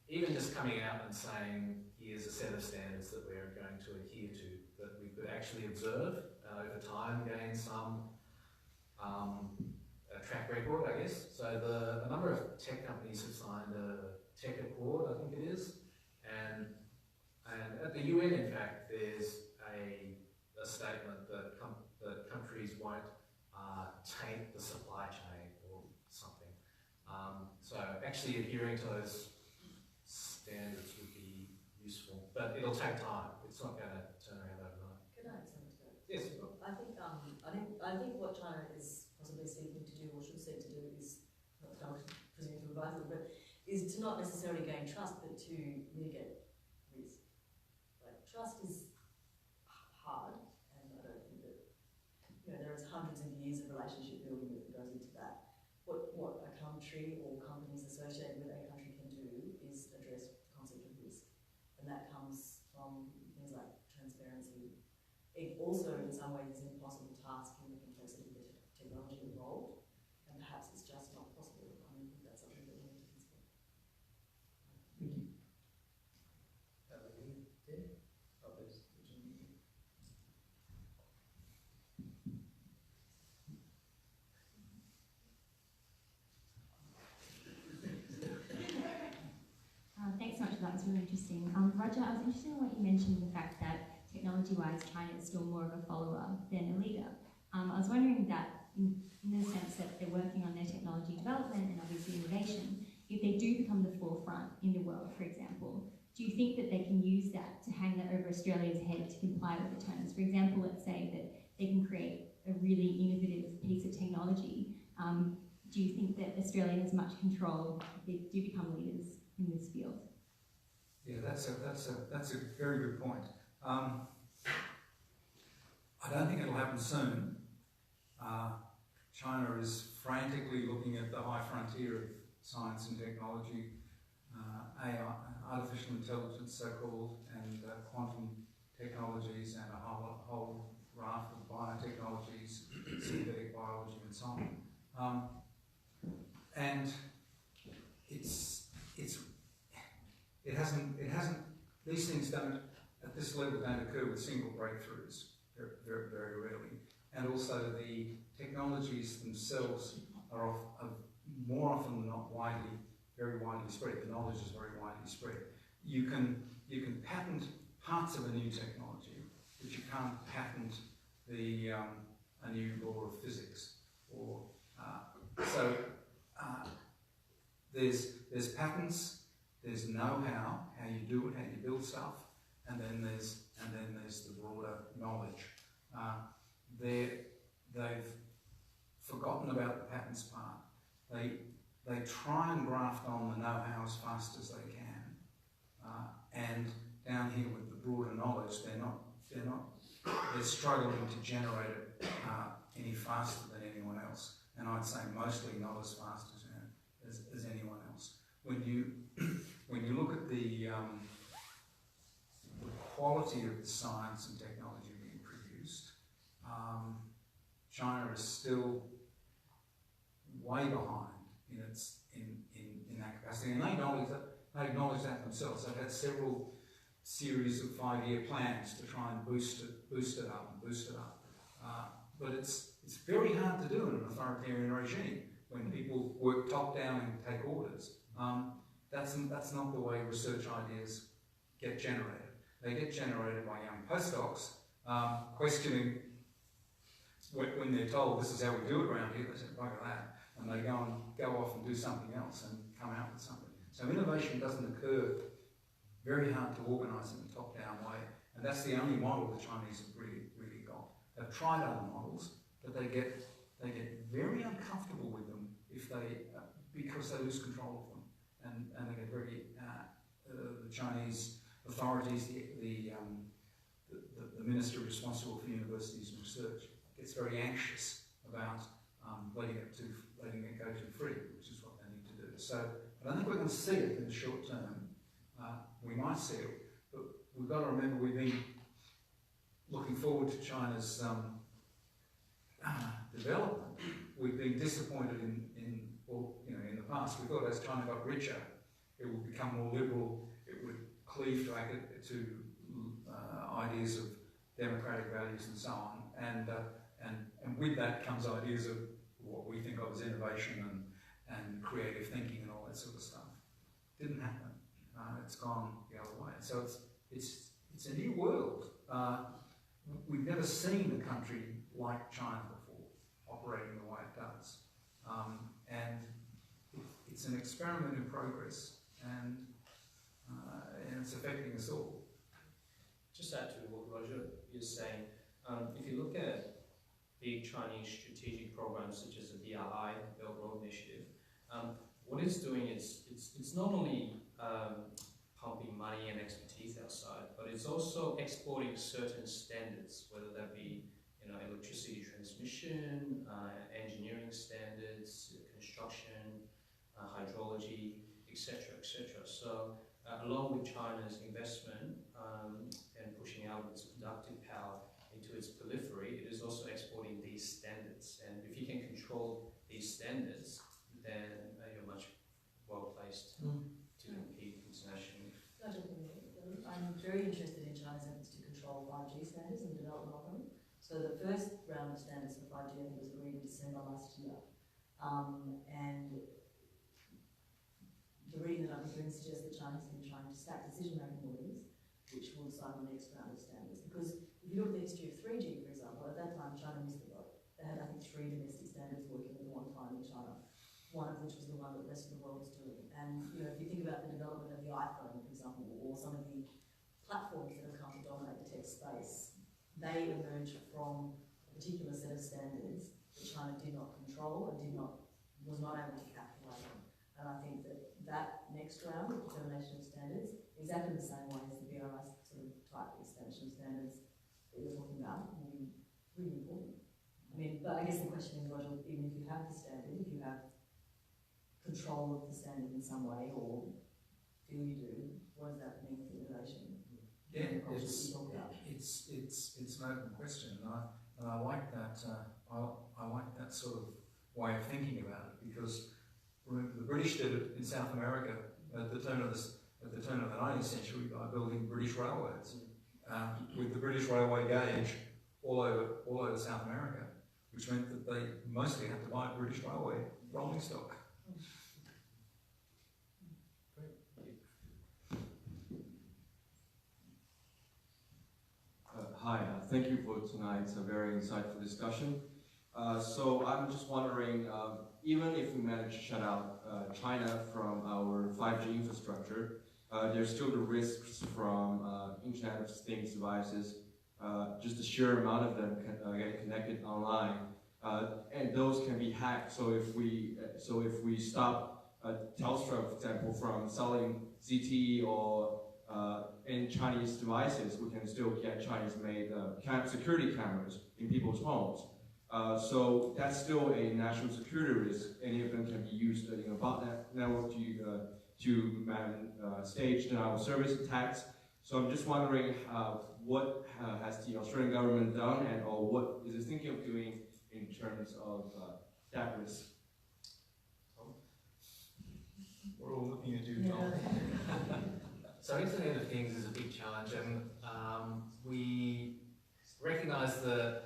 Even just coming out and saying, here's a set of standards that we're going to adhere to, that we could actually observe over time, gain some a track record, I guess. So a number of tech companies have signed a tech accord, I think it is, and at the UN, in fact, there's a statement that countries won't taint the supply chain or something. So actually adhering to those standards would be useful, but it'll take time. It's not going to turn around overnight. Can I add something to that? Yes. I think what China is possibly seeking to do, or should seek to do, is not that I would presume to advise them, but is to not necessarily gain trust, but to mitigate risk. Like, trust is hard, and I don't think that there is hundreds of years of relationship building that goes into that. What a country or companies associated with a country can do is address the concept of risk, and that comes from things like transparency. It also, in some ways, is an impossible task in the complexity of the technology involved, and perhaps it's just not possible. I mean, that's something that we need to consider. Thank you. Thanks so much for that. It was really interesting. Roger, I was interested in what you mentioned, the fact that technology-wise, China is still more of a follower than a leader. I was wondering that in the in the sense that they're working on their technology development and obviously innovation. If they do become the forefront in the world, for example, do you think that they can use that to hang that over Australia's head to comply with the terms? For example, let's say that they can create a really innovative piece of technology. Do you think that Australia has much control if they do become leaders in this field? Yeah, that's a very good point. I don't think it'll happen soon. China is frantically looking at the high frontier of science and technology, AI, artificial intelligence, so-called, and quantum technologies, and a whole raft of biotechnologies, synthetic biology, and so on. And it hasn't. These things don't, at this level, don't occur with single breakthroughs, very, very rarely. And also the technologies themselves are more often than not very widely spread. The knowledge is very widely spread. You can patent parts of a new technology, but you can't patent a new law of physics. Or there's patents, there's know-how, how you do it, how you build stuff, and then there's the broader knowledge. They've forgotten about the patents part. They try and graft on the know-how as fast as they can, and down here with the broader knowledge, they're struggling to generate it any faster than anyone else, and I'd say mostly not as fast as anyone else. When you look at the quality of the science and technology being produced, China is still way behind in that capacity, and they acknowledge that themselves. They've had several series of 5-year plans to try and boost it up. But it's very hard to do in an authoritarian regime when people work top down and take orders. That's not the way research ideas get generated. They get generated by young postdocs questioning when they're told this is how we do it around here. They say, bugger that, and they go off and do something else and come out with something. So innovation doesn't occur. Very hard to organise in a top-down way, and that's the only model the Chinese have really got. They've tried other models, but they get very uncomfortable with them because they lose control of them, and they get very the Chinese authorities, the minister responsible for universities and research, gets very anxious about letting it go too free, which is what they need to do. So I don't think we're going to see it in the short term. We might see it, but we've got to remember we've been looking forward to China's development. We've been disappointed in the past. We thought as China got richer, it would become more liberal. It would cleave to ideas of democratic values and so on. And with that comes ideas of what we think of as innovation and creative thinking and all that sort of stuff. Didn't happen. It's gone the other way. So it's a new world. We've never seen a country like China before operating the way it does, and it's an experiment in progress, and it's affecting us all. Just add to what Roger is saying. If you look at big Chinese strategic programs such as the BRI, the Belt Road Initiative, what it's doing is it's not only pumping money and expertise outside, but it's also exporting certain standards, whether that be electricity transmission, engineering standards, construction, hydrology, etc., etc. So along with China's investment and pushing out its productive power into its periphery, it is also exporting these standards. And if you can control these standards, then you're much well placed to compete internationally. I'm very interested in China's efforts to control 5G standards and the development of them. So the first round of standards for 5G I think was agreed in December last year. And the reading that I've been doing suggests that China's been trying to stack decision-making orders, which will decide on the next round of standards. Because if you look at the history of 3G, for example, at that time China missed the boat. They had, I think, 3 domestic standards working China, one of which was the one that the rest of the world was doing. And you know, if you think about the development of the iPhone, for example, or some of the platforms that have come to dominate the tech space, they emerged from a particular set of standards that China did not control and was not able to capitalize on. And I think that next round of determination of standards, exactly the same way as the BRI sort of type expansion standards that you're talking about, will be really important. I mean, but I guess the question is, Roger, even if you have the standard, if you have control of the standard in some way, or feel you do, what does that mean for innovation? Yeah, it's an open question, and I like that. I like that sort of way of thinking about it, because remember the British did it in South America at the turn of the 19th century by building British railways, with the British railway gauge all over South America, which meant that they mostly had to buy British railway rolling stock. Hi, thank you for tonight's very insightful discussion. So I'm just wondering, even if we manage to shut out China from our 5G infrastructure, there's still the risks from Internet of Things devices, just the sheer amount of them get connected online, and those can be hacked. So if we stop Telstra, for example, from selling ZTE or in Chinese devices, we can still get Chinese-made security cameras in people's homes. So that's still a national security risk. Any of them can be used in a botnet network to stage denial of service attacks. So I'm just wondering what has the Australian government done, or what is it thinking of doing in terms of that risk? We're all looking at you, Tom. So Internet of Things is a big challenge, and we recognise that.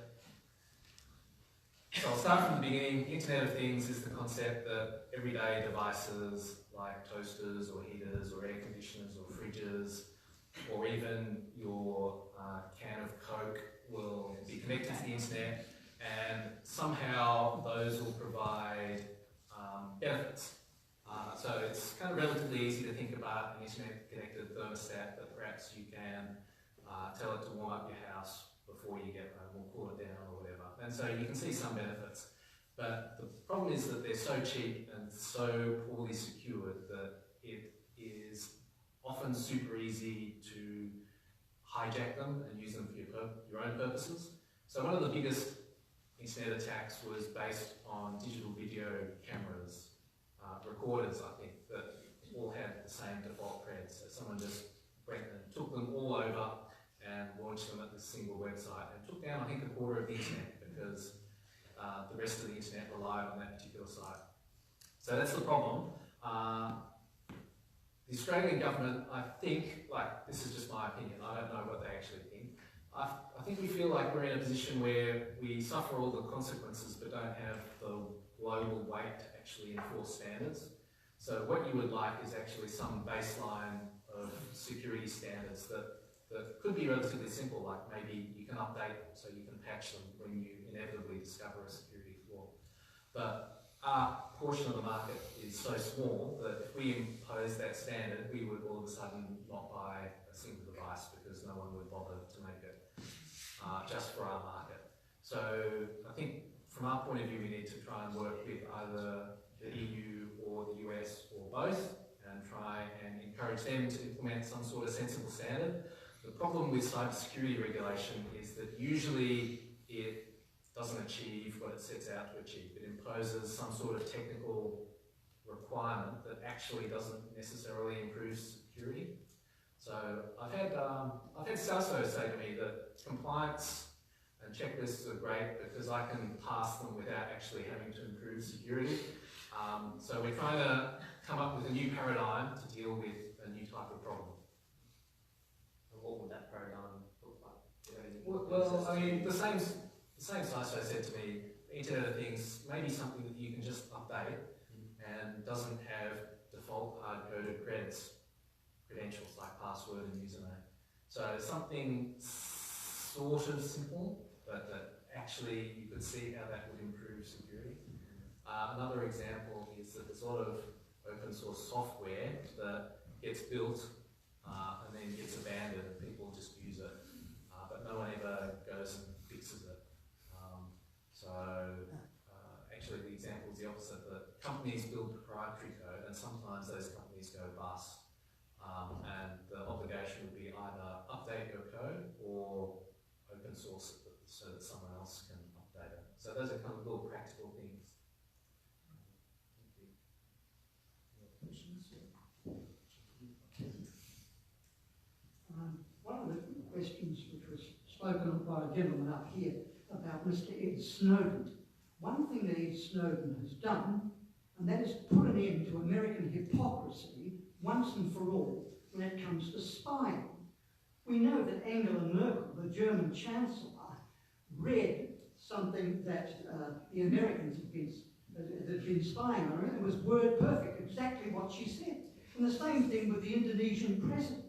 So I'll start from the beginning. Internet of Things is the concept that everyday devices like toasters or heaters or air conditioners or fridges, or even your can of Coke will be connected to the internet, and somehow those will provide benefits. So it's kind of relatively easy to think about an internet-connected thermostat that perhaps you can tell it to warm up your house before you get home, or cool it down or whatever. And so you can see some benefits. But the problem is that they're so cheap and so poorly secured that it is often super easy to hijack them and use them for your own purposes. So one of the biggest internet attacks was based on digital video cameras, recorders, I think, that all had the same default creds. So someone just went and took them all over and launched them at this single website, and took down, I think, a quarter of the internet, because the rest of the internet relied on that particular site. So that's the problem. The Australian government, I think, like, this is just my opinion, I don't know what they actually think. I think we feel like we're in a position where we suffer all the consequences but don't have the global weight to actually enforce standards. So what you would like is actually some baseline of security standards that could be relatively simple, like maybe you can update them so you can patch them when you inevitably discover a security flaw. But our portion of the market is so small that if we impose that standard, we would all of a sudden not buy a single device because no one would bother to make it just for our market. So I think from our point of view, we need to try and work with either the EU or the US or both, and try and encourage them to implement some sort of sensible standard. The problem with cybersecurity regulation is that usually it doesn't achieve what it sets out to achieve. It imposes some sort of technical requirement that actually doesn't necessarily improve security. So I've had SASO say to me that compliance and checklists are great because I can pass them without actually having to improve security. So we're trying to come up with a new paradigm to deal with a new type of problem. What would that paradigm look like? Well, I mean, the same CISO said to me, Internet of Things may be something that you can just update and doesn't have default hard-coded credentials like password and username. So something sort of simple, but that actually you could see how that would improve security. Another example is that there's a lot of open source software that gets built and then gets abandoned and people just use it, but no one ever goes and fixes it. Actually the example is the opposite, that companies build proprietary code and sometimes those companies go bust. And the obligation would be either update your code or open source it so that someone else can update it. So those are kind of little practical things. Thank you. Any other questions? One of the questions which was spoken of by a gentleman up here about Mr. Ed Snowden. One thing that Ed Snowden has done, and that is put an end to American hypocrisy once and for all when it comes to spying. We know that Angela Merkel, the German Chancellor, read something that the Americans had been spying on her, and it was word perfect, exactly what she said. And the same thing with the Indonesian president.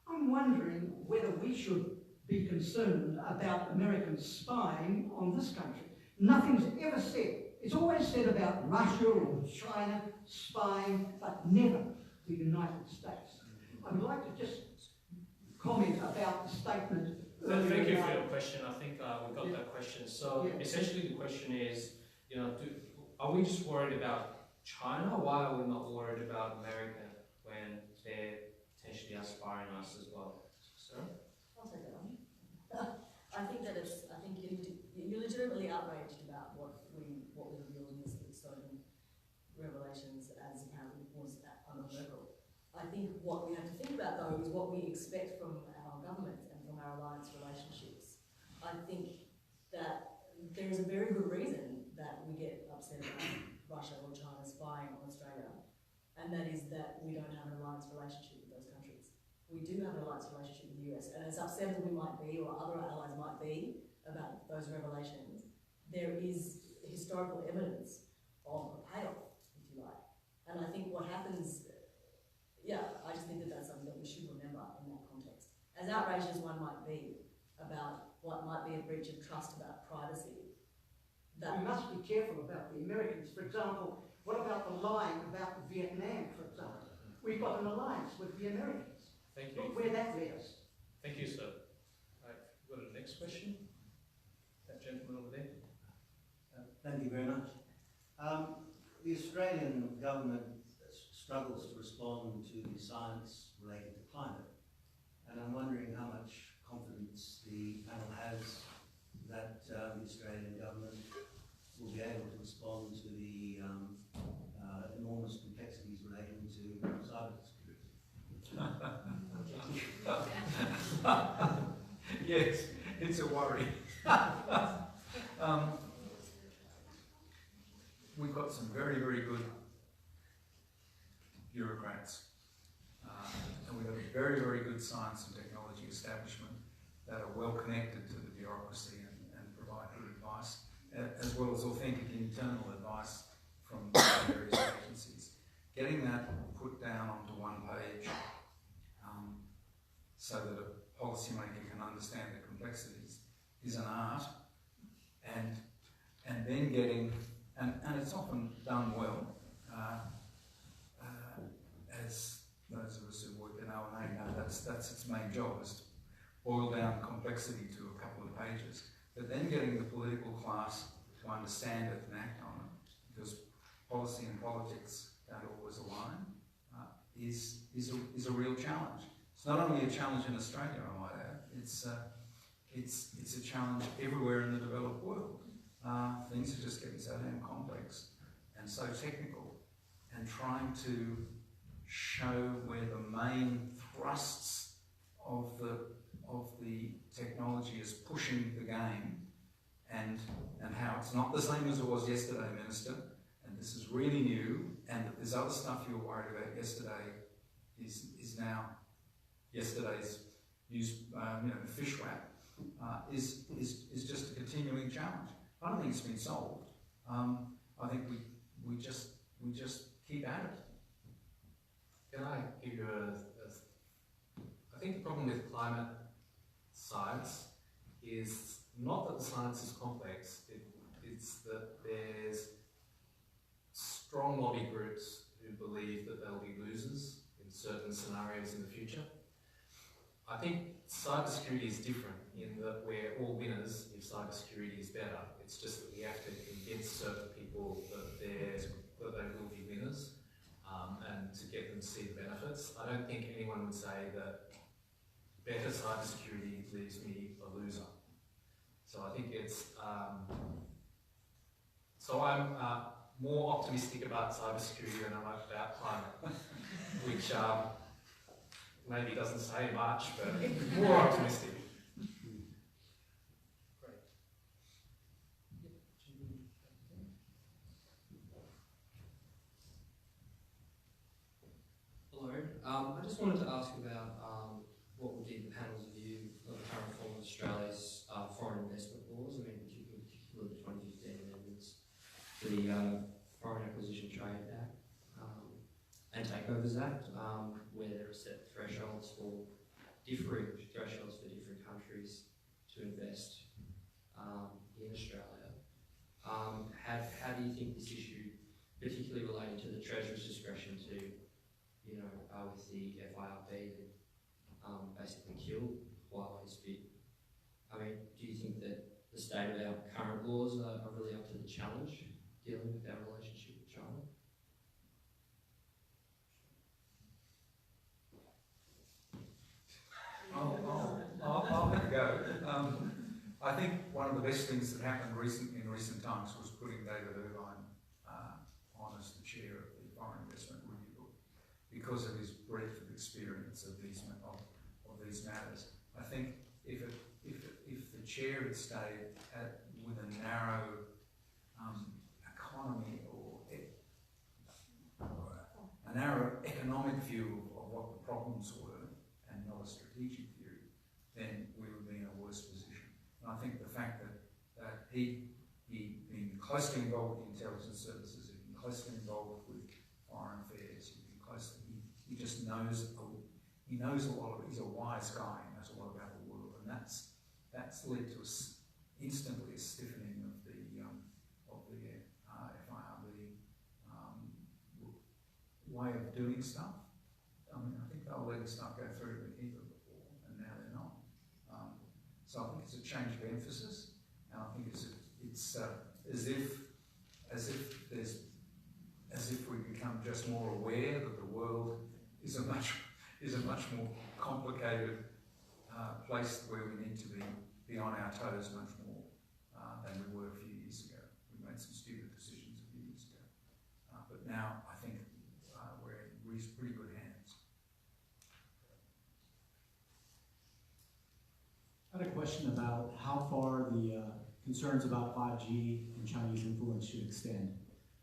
I'm wondering whether we should be concerned about Americans spying on this country. Nothing's ever said. It's always said about Russia or China spying, but never the United States. I would like to just comment about the statement. Thank you for your question. I think we got that question. So essentially the question is, are we just worried about China? Why are we not worried about America when they're potentially spying on us as well? Sir? I'll take that one. I think you're legitimately outraged about what was revealed in this Snowden revelations as apparently was under Merkel. I think what we have to think about though is what we expect from our governments and from our alliance relationships. I think that there is a very good reason that we get upset about Russia or China spying on Australia, and that is that we don't have an alliance relationship with those countries. We do have an alliance relationship with the US, and as upset as we might be, or other allies might be, about those revelations, there is historical evidence of a payoff, if you like. And I think what happens, I just think that that's something that we should remember in that context. As outraged as one might be about what might be a breach of trust about privacy, that we must be careful about the Americans. For example, what about the lying about Vietnam, for example? We've got an alliance with the Americans. Thank you. Look where that led us. Thank you, sir. Right, we've got a next question. That gentleman over there. Thank you very much. The Australian government struggles to respond to the science related to climate, and I'm wondering how much confidence the panel has that the Australian government will be able to respond to the enormous complexities relating to cybersecurity. Yes, it's a worry. We've got some very, very good bureaucrats, and we've got a very, very good science and technology establishment that are well connected to the bureaucracy and provide good advice, as well as authentic internal advice from various agencies. Getting that put down onto one page so that a policymaker can understand the complexities is an art, and then getting, and it's often done well, as those of us who work in O&A know, that's its main job, is to boil down complexity to a couple of pages, but then getting the political class to understand it and act on it, because policy and politics don't always align, is a real challenge. It's not only a challenge in Australia, I might add, it's a challenge everywhere in the developed world. Things are just getting so damn complex and so technical, and trying to show where the main thrusts of the technology is pushing the game, and how it's not the same as it was yesterday, Minister, and this is really new, and that this other stuff you were worried about yesterday is now yesterday's news, the fish wrap, is just a continuing challenge. I don't think it's been solved. I think we just keep at it. Can I give you I think the problem with climate science is not that the science is complex, it's that there's strong lobby groups who believe that they'll be losers in certain scenarios in the future. I think cybersecurity is different in that we're all winners if cybersecurity is better. It's just that we have to convince certain people that they will be winners and to get them to see the benefits. I don't think anyone would say that better cybersecurity leaves me a loser. So I think it's... so I'm more optimistic about cybersecurity than I am about climate, which maybe doesn't say much, but more optimistic. Great. Hello. I just wanted to ask about what would be the panel's view of the current form of Australia's foreign investment laws. I mean, particularly the 2015 amendments, the Foreign Acquisition Trade Act and Takeovers Act, where there are set thresholds for different countries to invest in Australia. How do you think this issue, particularly relating to the Treasurer's discretion to, with the FIRB that basically killed Huawei's bid? I mean, do you think that the state of our current laws are really up to the challenge dealing with our relationship with China? I'll have a go. I think one of the best things that happened in recent times was putting David Irvine on as the chair of the Foreign Investment Review because of his breadth of experience of these matters. I think if the chair had stayed with a narrow economy or a narrow economic view of what the problems were and not a strategic view, then we would be in a worse position. And I think the fact that he'd been closely involved with the intelligence services, he'd been closely involved with foreign affairs, he just knows a lot of, he's a wise guy, he knows a lot about the world, and that's led to instantly a stiffening of the FIRB way of doing stuff. I mean, I think they were letting stuff go through with either before, and now they're not. So I think it's a change of emphasis, and I think it's as if we become just more aware that the world is a much more complicated place where we need to be on our toes much more than we were a few years ago. We made some stupid decisions a few years ago, but now I think we're in pretty good hands. I had a question about how far the concerns about 5G and Chinese influence should extend.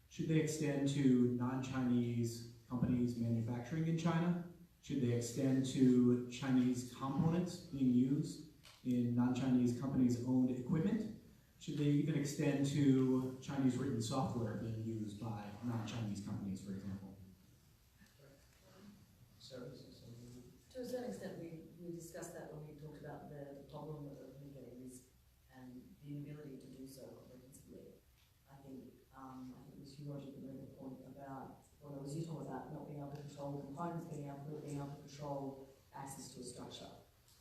Should they extend to non-Chinese companies manufacturing in China? Should they extend to Chinese components being used in non-Chinese companies' owned equipment? Should they even extend to Chinese written software being used by non-Chinese companies, for example? To a certain extent, we discussed that when we talked about the problem of mitigating risk and the inability to do so comprehensively. I think it was you, Roger, that made the point about, well, it was you talking about not being able to control components, being able to control access to a structure,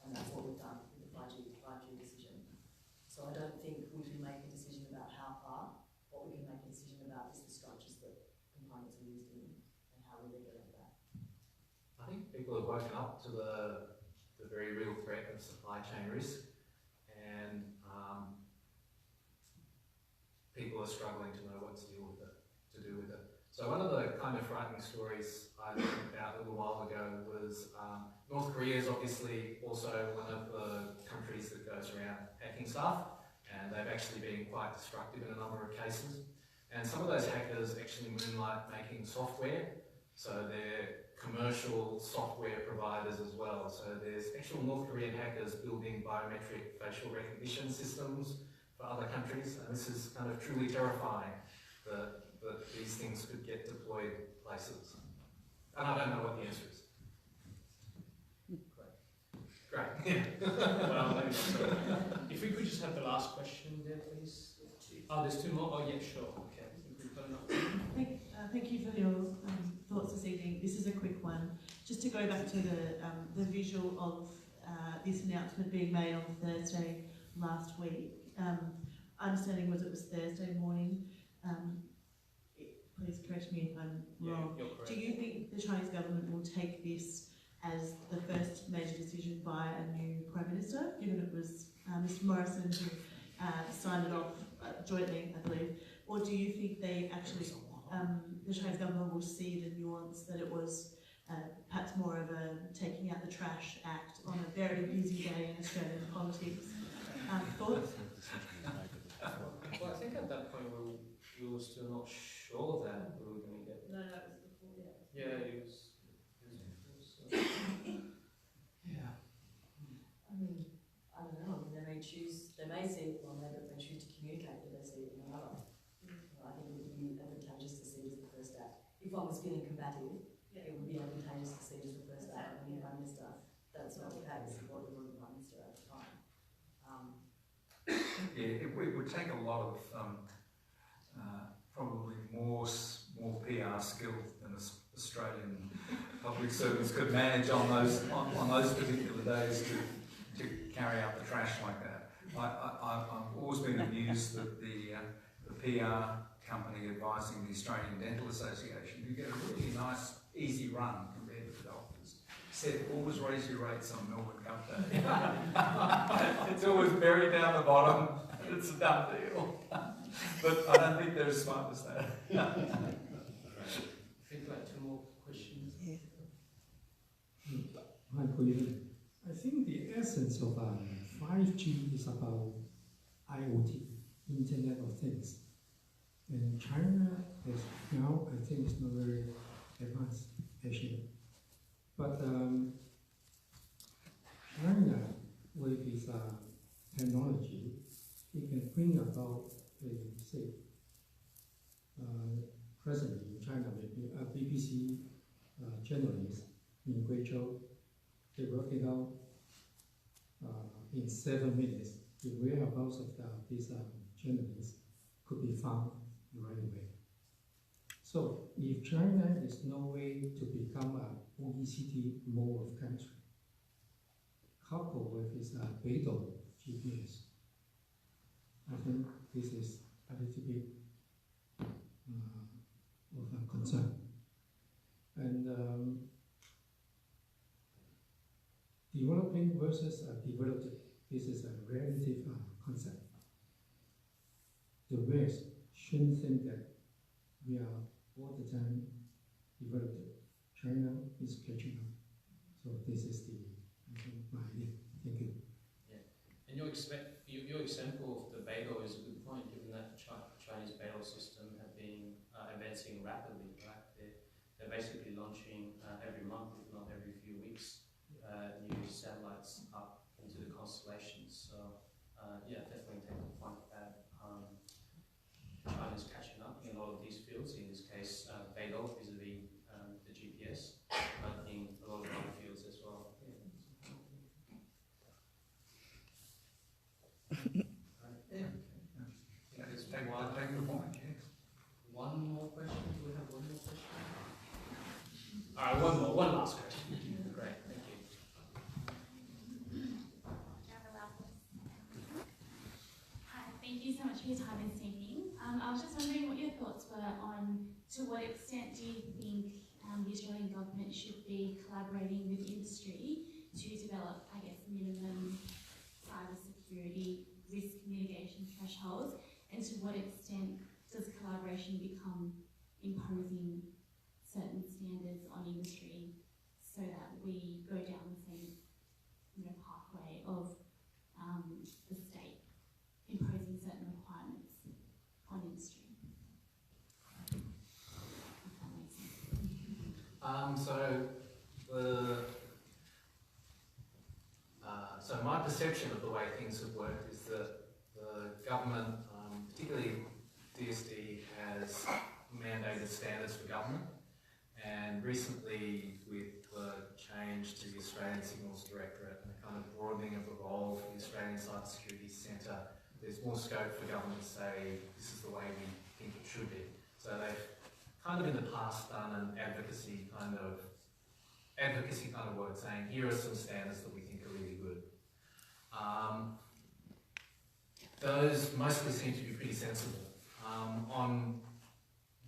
and that's what we've done with the 5G decision. So I don't think we can make a decision about how far. What we can make a decision about is the structures that components are used in and how we regulate that. I think people have woken up to the very real threat of supply chain risk, and people are struggling to know what to do with it. So one of the kind of frightening stories I learned about a little while ago was North Korea is obviously also one of the countries that goes around hacking stuff, and they've actually been quite destructive in a number of cases. And some of those hackers actually moonlight making software, so they're commercial software providers as well. So there's actual North Korean hackers building biometric facial recognition systems for other countries, and this is kind of truly terrifying that these things could get deployed places. And I don't know what the answer is. Great. Yeah. Well, maybe so. If we could just have the last question there, please. Oh, there's two more? Oh, yeah, sure. Okay. I think we've got enough. Thank you for your thoughts this evening. This is a quick one. Just to go back to the visual of this announcement being made on Thursday last week. Understanding was it was Thursday morning. Please correct me if I'm wrong. You're correct. Do you think the Chinese government will take this as the first major decision by a new Prime Minister, given it was Mr Morrison who signed it off jointly, I believe? Or do you think they actually, the Chinese government will see the nuance that it was perhaps more of a taking out the trash act on a very busy day in Australian politics? Thoughts? Well, I think at that point we were still not sure that we were going to get. No, it was before that. Yeah, it was. Yeah. I mean, I don't know. I mean, they may see it one way, but they choose to communicate that they see it in another. I think it would be advantageous to see it as the first act. If one was feeling combative, it would be advantageous to see it as the first act when the Prime Minister. That's not the case. It was the Prime Minister at the time. Yeah, it would take a lot of probably more PR skill than Australian public servants could manage on those particular days to carry out the trash like that. I've always been amused that the PR company advising the Australian Dental Association, who get a really nice, easy run compared to the doctors, said always raise your rates on Melbourne Cup Day. It's always buried down the bottom. It's a done deal. But I don't think they're as smart as that. I think like two more questions. Yeah. Hi, good evening. I think the essence of 5G is about IoT, Internet of Things. And China is now, I think, it's not very advanced as yet. But China, with its technology, it can bring about, say, presently in China, maybe a BBC journalist in Guizhou, they worked it out in 7 minutes. The whereabouts of these journalists could be found right away. So if China is no way to become an OECD mode of country, coupled with its Beidou GPS, I think this is a little bit of a concern. And developing versus developed, this is a relative concept. The West shouldn't think that we are all the time developed. China is catching up. So this is my idea. Thank you. Yeah. And your example of the Beidou is a good point, given that the Chinese Beidou system have been advancing rapidly, right? They're basically launching every month, if not every few weeks, new satellites up into the constellations. So yeah, definitely take the point that China's catching up in a lot of these fields. In this case, Beidou vis-a-vis the GPS, but in a lot of other fields as well. Take the point, yes. One more question? Do we have one more question? All right, one last question. Great, thank you. Hi, thank you so much for your time this evening. I was just wondering what your thoughts were on to what extent do you think the Australian government should be collaborating with industry to develop, I guess, minimum cyber security risk mitigation thresholds, and to what extent does collaboration become imposing certain standards on industry so that we go down the same pathway of the state imposing certain requirements on industry? If that makes sense. So my perception of the way things have worked is that the government, particularly DSD, has mandated standards for government, and recently with the change to the Australian Signals Directorate and the kind of broadening of the role for the Australian Cybersecurity Centre, there's more scope for government to say this is the way we think it should be. So they've kind kind of in the past done an advocacy kind of work, saying here are some standards that we think are really good. Those mostly seem to be pretty sensible. On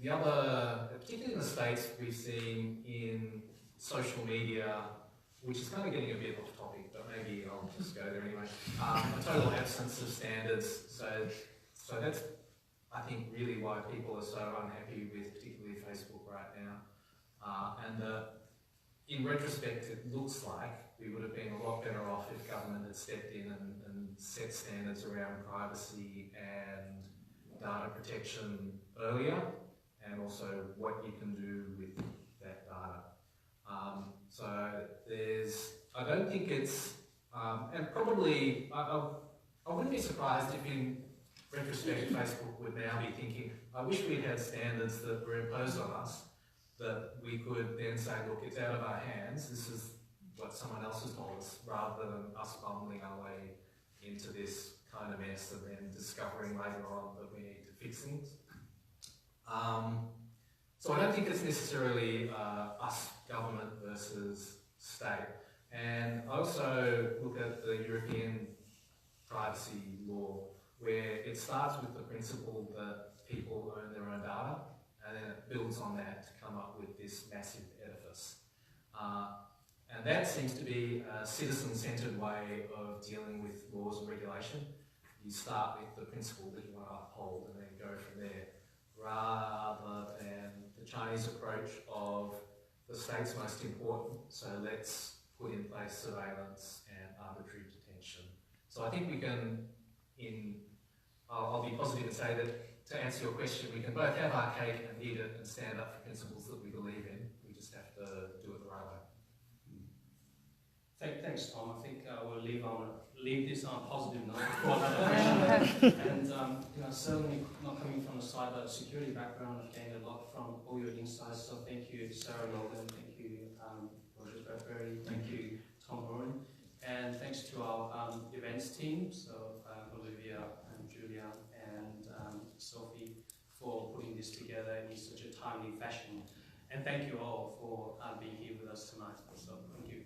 the other, particularly in the States, we've seen in social media, which is kind of getting a bit off topic, but maybe I'll just go there anyway. A total absence of standards. So that's, I think, really why people are so unhappy with particularly Facebook right now. And in retrospect, it looks like we would have been a lot better off if government had stepped in and set standards around privacy and data protection earlier, and also what you can do with that data. So I don't think it's, and probably, I wouldn't be surprised if in retrospect Facebook would now be thinking, I wish we'd had standards that were imposed on us, that we could then say, look, it's out of our hands, this is what someone else has told us, rather than us bumbling our way into this kind of mess and then discovering later on that we need to fix things. So I don't think it's necessarily us, government versus state. And I also look at the European privacy law, where it starts with the principle that people own their own data, and then it builds on that to come up with this massive edifice. And that seems to be a citizen-centred way of dealing with laws and regulation. You start with the principle that you want to uphold and then go from there, rather than the Chinese approach of the state's most important, so let's put in place surveillance and arbitrary detention. So I think we can, I'll be positive and say that, to answer your question, we can both have our cake and eat it and stand up for principles that we believe in. We just have to do it the right way. Thanks, Tom. I think we'll leave this on a positive note for another question. And certainly not coming from a cyber security background, I've gained a lot from all your insights. So thank you, Sarah Logan. Thank you, Roger Bradbury. Thank you, Tom Horan. And thanks to our events team, so Olivia and Julia and Sophie, for putting this together in such a timely fashion. And thank you all for being here with us tonight. So thank you.